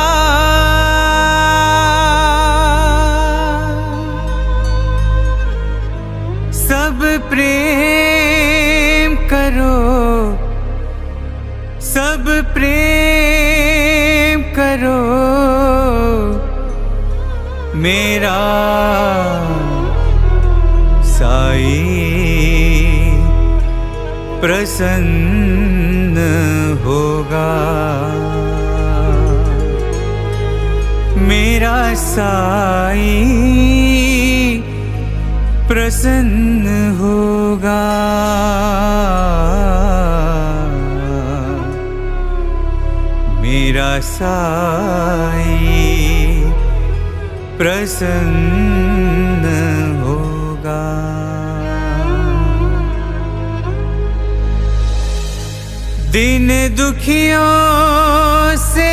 सब प्रेम करो सब प्रेम करो मेरा साई प्रसन्न होगा मेरा मेरा साई प्रसन्न होगा। मेरा साई प्रसन्न होगा। दिन दुखियों से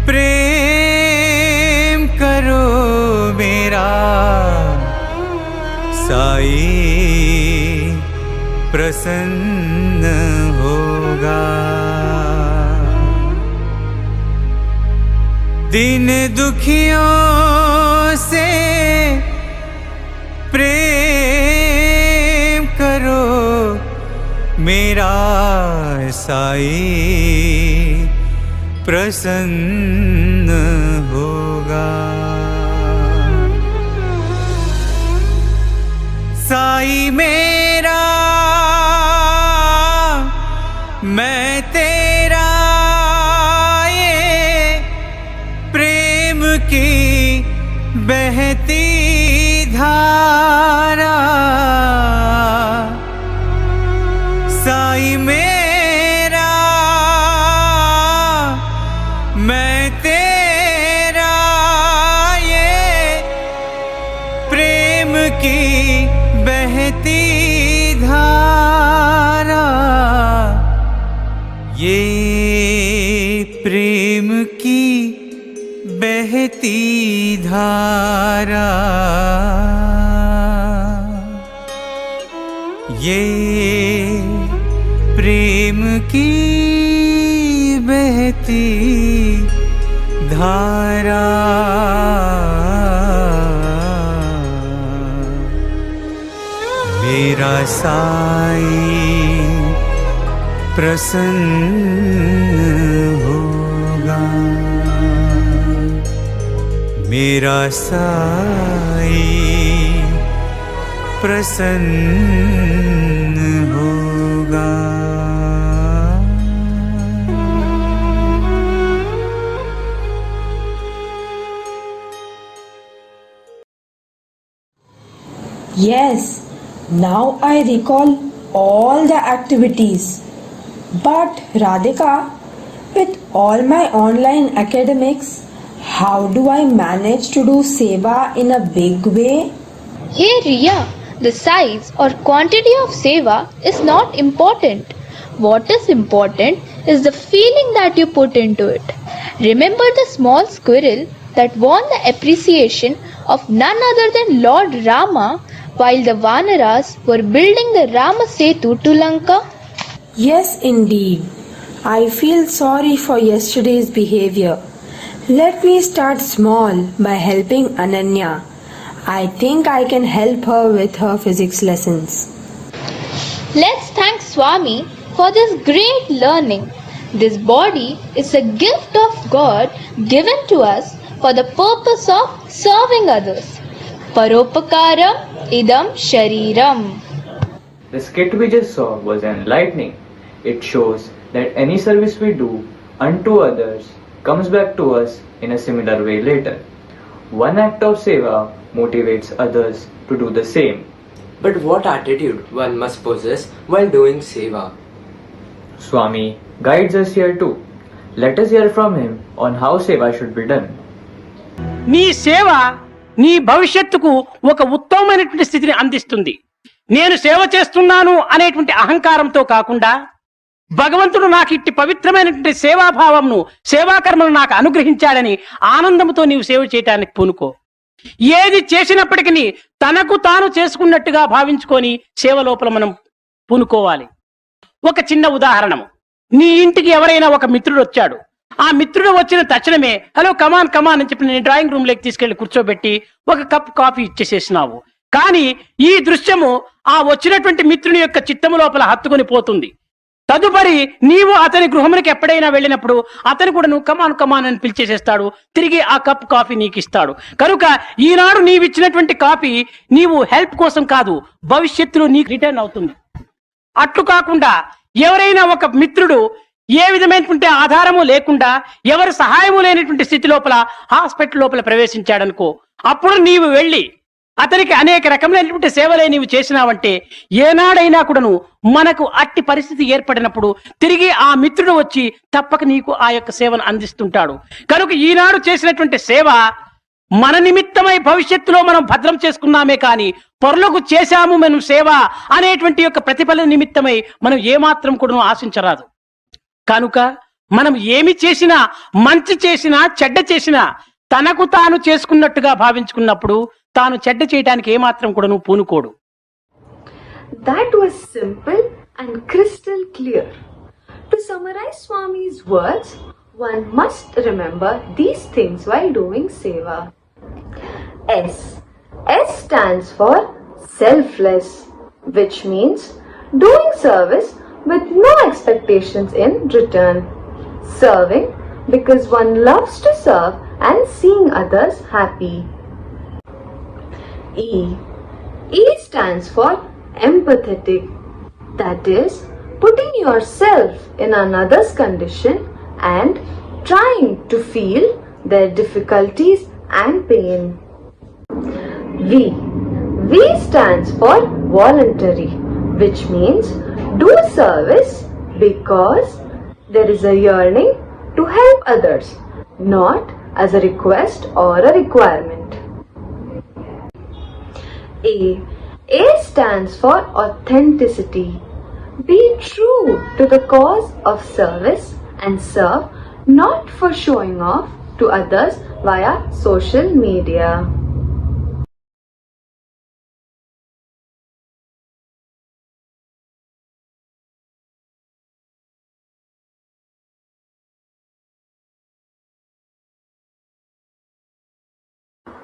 प्रेम करो मेरा साई प्रसन्न होगा। दिन दुखियों से प्रेम करो मेरा साई प्रसन्न होगा। साई मेरा मैं तेरा ये प्रेम की बहती धारा। साई मेरा मैं तेरा ये प्रेम की बहती धारा। ये प्रेम की बहती धारा। ये प्रेम की बहती धारा। मेरा साई प्रसन्न होगा। मेरा साई प्रसन्न होगा। Yes, now I recall all the activities. But Radhika, with all my online academics, how do I manage to do seva in a big way? Hey Riya, the size or quantity of seva is not important. What is important is the feeling that you put into it. Remember the small squirrel that won the appreciation of none other than Lord Rama while the Vanaras were building the Rama Setu to Lanka? Yes, indeed. I feel sorry for yesterday's behavior. Let me start small by helping Ananya. I think I can help her with her physics lessons. Let's thank Swami for this great learning. This body is a gift of God given to us for the purpose of serving others. Paropakaram idam shariram. The skit we just saw was enlightening. It shows that any service we do unto others comes back to us in a similar way later. One act of seva motivates others to do the same. But what attitude one must possess while doing seva? Swami guides us here too. Let us hear from him on how seva should be done. నీ సేవ నీ భవిష్యత్తుకు ఒక ఉత్తమమైనటువంటి స్థితిని అందిస్తుంది. నేను సేవ చేస్తున్నాను అనేటువంటి అహంకారంతో కాకుండా భగవంతుడు నాకు ఇట్టి పవిత్రమైనటువంటి సేవాభావంను సేవాకర్మను నాకు అనుగ్రహించాడని ఆనందంతో నీవు సేవ చేయటానికి పూనుకో. ఏది చేసినప్పటికీ తనకు తాను చేసుకున్నట్టుగా భావించుకొని సేవ లోపల మనం పూనుకోవాలి. ఒక చిన్న ఉదాహరణము, నీ ఇంటికి ఎవరైనా ఒక మిత్రుడు వచ్చాడు. ఆ మిత్రుడు వచ్చిన తక్షణమే హలో కమాన్ కమాన్ అని చెప్పి నేను డ్రాయింగ్ రూమ్ లోకి తీసుకెళ్లి కూర్చోబెట్టి ఒక కప్ కాఫీ ఇచ్చేసేసినావు. కానీ ఈ దృశ్యము ఆ వచ్చినటువంటి మిత్రుని యొక్క చిత్తము లోపల హత్తుకొని పోతుంది. తదుపరి నీవు అతని గృహమునికి ఎప్పుడైనా వెళ్ళినప్పుడు అతను కూడా నువ్వు కమాన్ కమాన్ అని పిలిచేసేస్తాడు, తిరిగి ఆ కప్ కాఫీ నీకు ఇస్తాడు. కనుక ఈనాడు నీవిచ్చినటువంటి కాఫీ నీవు హెల్ప్ కోసం కాదు, భవిష్యత్తులో నీకు రిటర్న్ అవుతుంది. అట్లు కాకుండా ఎవరైనా ఒక మిత్రుడు ఏ విధమైనటువంటి ఆధారము లేకుండా ఎవరి సహాయము లేనటువంటి స్థితి లోపల హాస్పిటల్ లోపల ప్రవేశించాడనుకో, అప్పుడు నీవు వెళ్ళి అతనికి అనేక రకములైనటువంటి సేవలే నీవు చేసినావంటే ఏనాడైనా కూడాను మనకు అట్టి పరిస్థితి ఏర్పడినప్పుడు తిరిగి ఆ మిత్రుడు వచ్చి తప్పక నీకు ఆ యొక్క సేవను అందిస్తుంటాడు. కనుక ఈనాడు చేసినటువంటి సేవ మన నిమిత్తమై భవిష్యత్తులో మనం భద్రం చేసుకున్నామే కానీ పరులకు చేశాము మనం సేవ అనేటువంటి యొక్క ప్రతిఫల నిమిత్తమై మనం ఏమాత్రం కూడా ఆశించరాదు. కనుక మనం ఏమి చేసినా, మంచి చేసినా చెడ్డ చేసినా తనకు తాను చేసుకున్నట్టుగా భావించుకున్నప్పుడు తాను చెడ్డ చేయడానికి ఏమాత్రం కూడా పూనుకోడు. That was simple and crystal clear. To summarize Swami's words, one must remember these things while doing seva. S. S stands for selfless, which means doing service with no expectations in return. Serving because one loves to serve and seeing others happy. E. E stands for empathetic, that is, putting yourself in another's condition and trying to feel their difficulties and pain. V. V stands for voluntary, which means do service because there is a yearning to help others, not as a request or a requirement. A. A stands for authenticity. Be true to the cause of service and serve not for showing off to others via social media.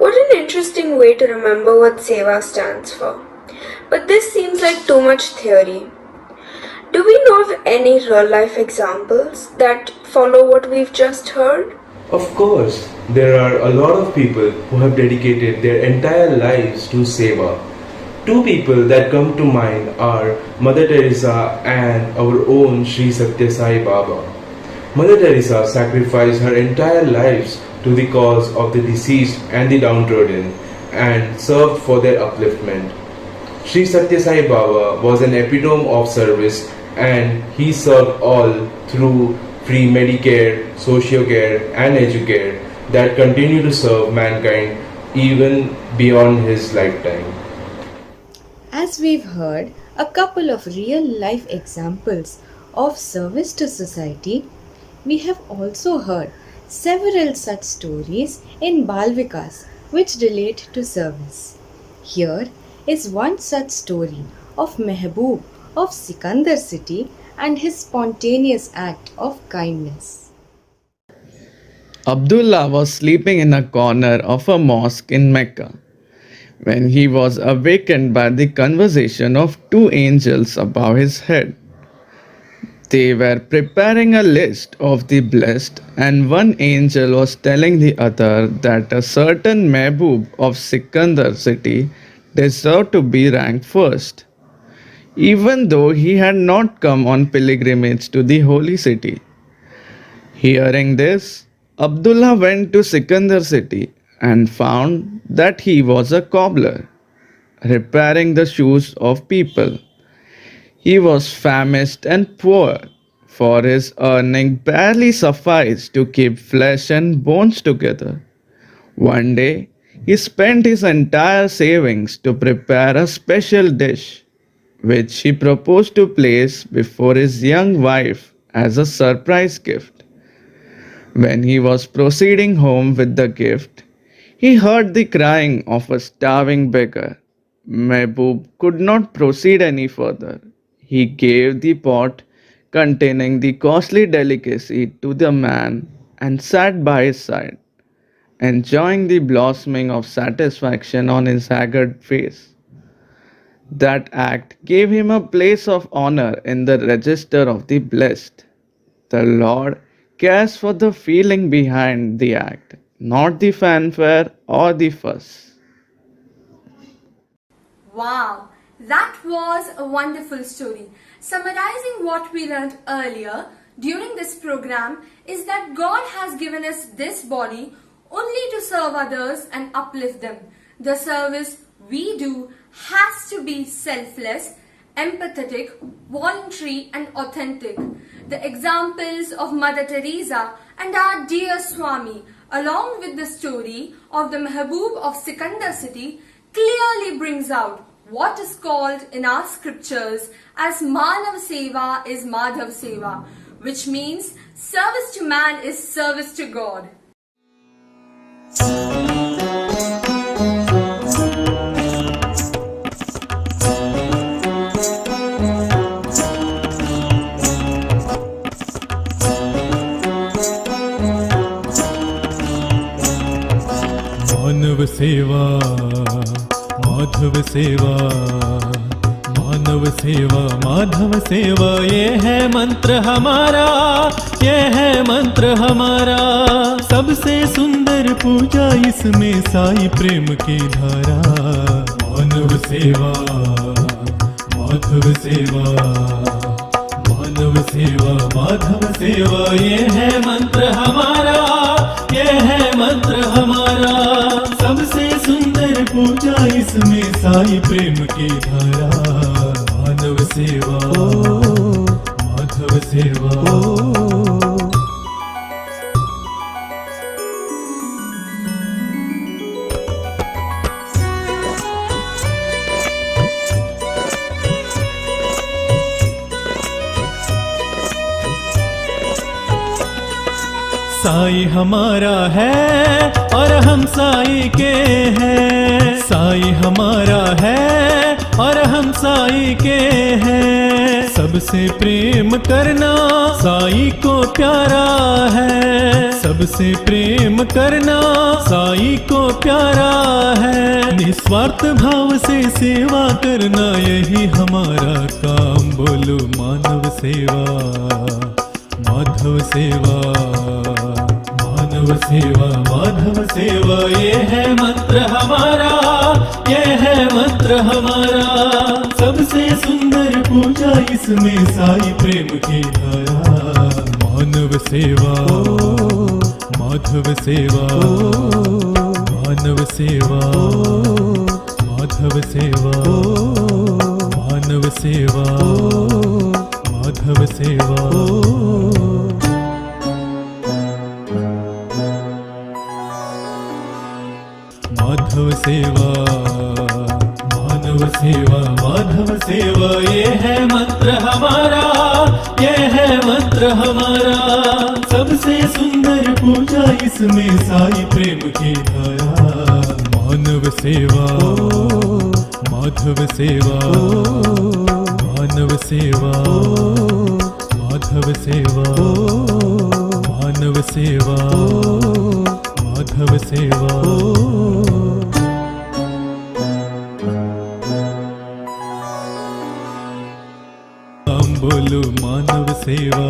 What an interesting way to remember what Seva stands for. But this seems like too much theory. Do we know of any real life examples that follow what we've just heard? Of course, there are a lot of people who have dedicated their entire lives to Seva. Two people that come to mind are Mother Teresa and our own Sri Sathya Sai Baba. Mother Teresa sacrificed her entire lives to the cause of the deceased and the downtrodden and served for their upliftment. Sri Sathya Sai Baba was an epitome of service and he served all through free Medicare, Sociocare and Educare that continue to serve mankind even beyond his lifetime. As we've heard a couple of real life examples of service to society, we have also heard several such stories in Balvikas which relate to service. Here is one such story of Mehboob of Sikandar city and his spontaneous act of kindness. Abdullah was sleeping in a corner of a mosque in Mecca when he was awakened by the conversation of two angels above his head. They were preparing a list of the blessed, and one angel was telling the other that a certain Mehboob of Sikandar city deserved to be ranked first, even though he had not come on pilgrimage to the holy city. Hearing this, Abdullah went to Sikandar city and found that he was a cobbler, repairing the shoes of people. He was famished and poor, for his earning barely sufficed to keep flesh and bones together. One day, he spent his entire savings to prepare a special dish, which he proposed to place before his young wife as a surprise gift. When he was proceeding home with the gift, he heard the crying of a starving beggar. Mehboob could not proceed any further. He gave the pot containing the costly delicacy to the man and sat by his side, enjoying the blossoming of satisfaction on his haggard face. That act gave him a place of honor in the register of the blessed. The Lord cares for the feeling behind the act, not the fanfare or the fuss. Wow, that was a wonderful story. Summarizing what we learned earlier, during this program is that God has given us this body only to serve others and uplift them. The service we do has to be selfless, empathetic, voluntary and authentic. The examples of Mother Teresa and our dear Swami, along with the story of the Mehboob of Sikandar city, clearly brings out what is called in our scriptures as Manav Seva is Madhav Seva, which means service to man is service to God. मानव सेवा माधव सेवा, मानव सेवा माधव सेवा, ये है मंत्र हमारा, ये है मंत्र हमारा। सबसे सुंदर पूजा इसमें साई प्रेम की धारा। मानव सेवा माधव सेवा, मानव सेवा माधव सेवा, ये है मंत्र हमारा, ये है मंत्र हमारा। सबसे सुंदर पूजा इसमें साई प्रेम की धारा। मानव सेवा माधव सेवा। साई हमारा है और हम साई के हैं। साई हमारा है और हम साई के हैं। सबसे प्रेम करना साई को प्यारा है। सबसे प्रेम करना साई को प्यारा है। निस्वार्थ भाव से सेवा करना यही हमारा काम। बोलो मानव सेवा माधव सेवा, मानव सेवा माधव सेवा, ये है मंत्र हमारा, ये है मंत्र हमारा। सबसे सुंदर पूजा इसमें साई प्रेम की धारा। मानव सेवा माधव सेवा, मानव सेवा माधव सेवा, मानव सेवा माधव सेवा। माधव सेवा मानव सेवा माधव सेवा, ये है मंत्र हमारा, ये है मंत्र हमारा। सबसे सुंदर पूजा इसमें साई प्रेम की धारा। मानव सेवा माधव सेवा, मानव सेवा माधव सेवा, मानव सेवा माधव सेवा। बोलो मानव सेवा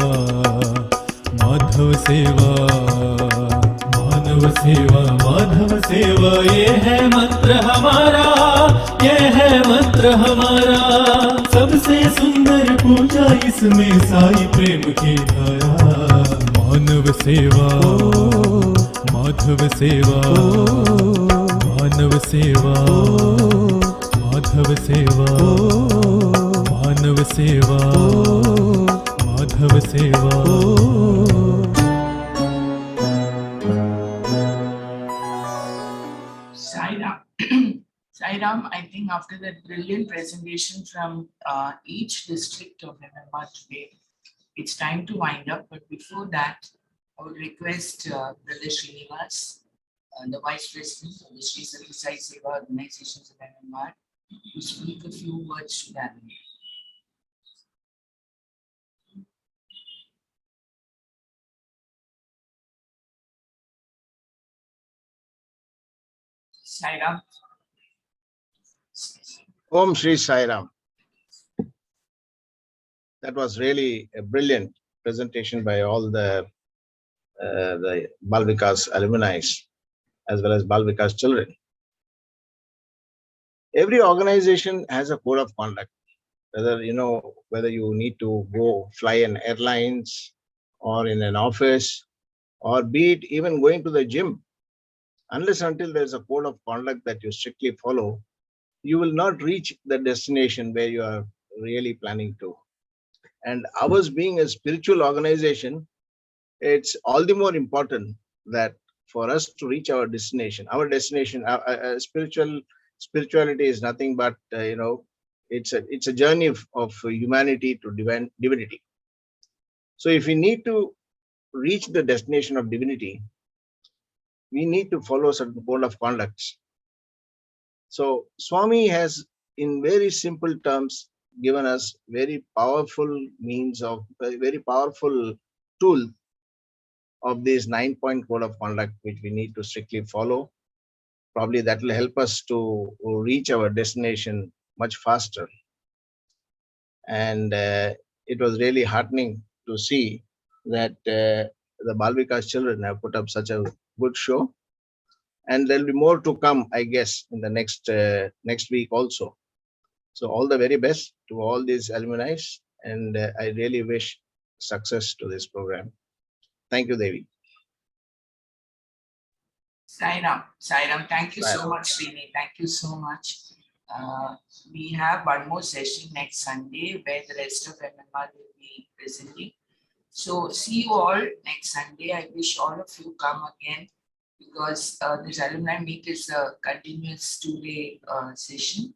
माधव सेवा, मानव सेवा माधव सेवा, ये है मंत्र हमारा, ये है मंत्र हमारा। सबसे सुंदर पूजा इसमें साई प्रेम की धारा। मानव सेवा माधव सेवा, मानव सेवा माधव सेवा, मानव सेवा माधव सेवा। Sairam, I think after that brilliant presentation from each district of MMR today, it's time to wind up. But before that, I would request Brother Srinivas, the Vice President of the Sri Sathya Sai Seva organizations of MMR, to speak a few words to them. Sairam. Om Shri Sairam. That was really a brilliant presentation by all the Bal Vikas alumni as well as Bal Vikas children. Every organization has a code of conduct. Whether you need to go fly in airlines or in an office, or be it even going to the gym, unless until there's a code of conduct that you strictly follow, you will not reach the destination where you are really planning to. And ours being a spiritual organization, it's all the more important that for us to reach our destination, spirituality is nothing but it's a journey of humanity to divinity. So if we need to reach the destination of divinity, we need to follow certain code of conducts. So Swami has, in very simple terms, given us very powerful means of a very powerful tool of this 9-point code of conduct, which we need to strictly follow. Probably that will help us to reach our destination much faster. And it was really heartening to see that the Balvikas children have put up such a good show. And there'll be more to come, I guess, in the next week also. So all the very best to all these alumni, and I really wish success to this program. Thank you, Devi. Sairam, thank you so Sairam. much, Srini. Thank you so much. We have one more session next Sunday where the rest of MMR will be presenting. So see you all next Sunday. I wish all of you come again, because this alumni meet is a continuous 2-day session.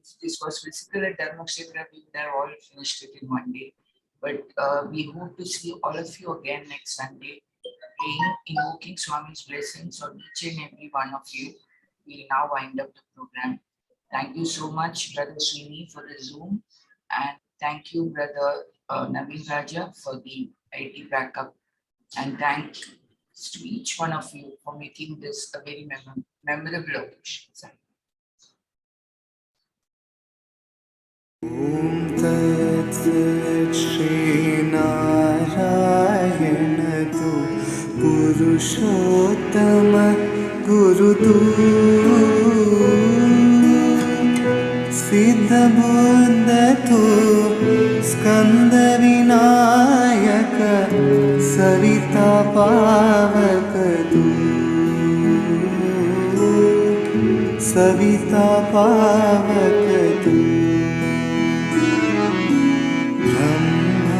If this was physical at Dharmakshetra, we would have all finished it in one day. But we hope to see all of you again next Sunday, praying, invoking Swami's blessings on each and every one of you. We now wind up the program. Thank you so much, Brother Srini, for the Zoom. And thank you, Brother Naveen Raja, for the IT backup. And thanks to each one of you for making this a very memorable occasion. Shrinarayan तु पुरुषोत्तम गुरुतु सिद्धबुद्ध तु स्कन्दविनायक सविता पावक तु सविता पावक तु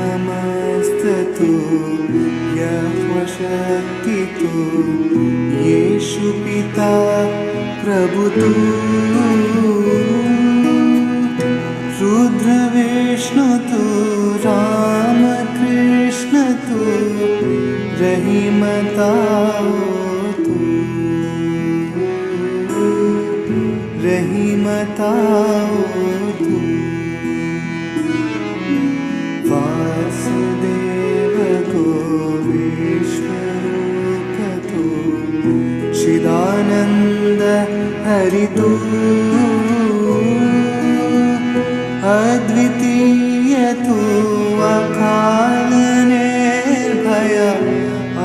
ब्रह्ममस्तु यह्वशक्तितु येषु पिता प्रभुतु रुद्रविष्णुतु रामकृष्णतु रहीमतावतु रहीमतावतु वासुदेव गोविष्णुरूपतु चिदानन्द हरितु अद्वितीयतु अकालनिर्भय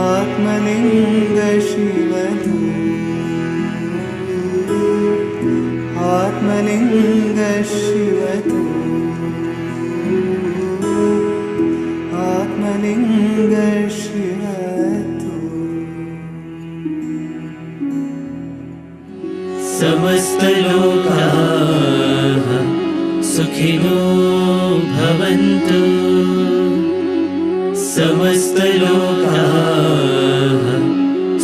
आत्मलिङ्ग शिवतु आत्मलिङ्ग शिवतु आत्मलिङ्ग शिवतु समस्तलोकाः सुखिनो भवन्तु समस्तलोकाः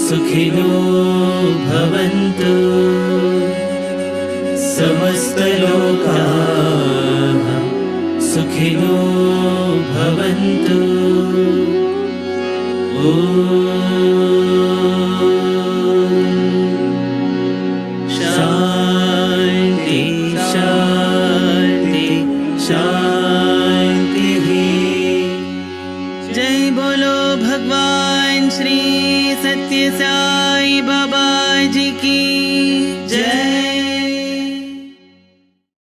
सुखिनो भवन्तु समस्तलोकाः सुखिनो भवन्तु शान्ति शान्ति शान्तिः जय बोलो भगवान श्री सत्य साई बाबा जी की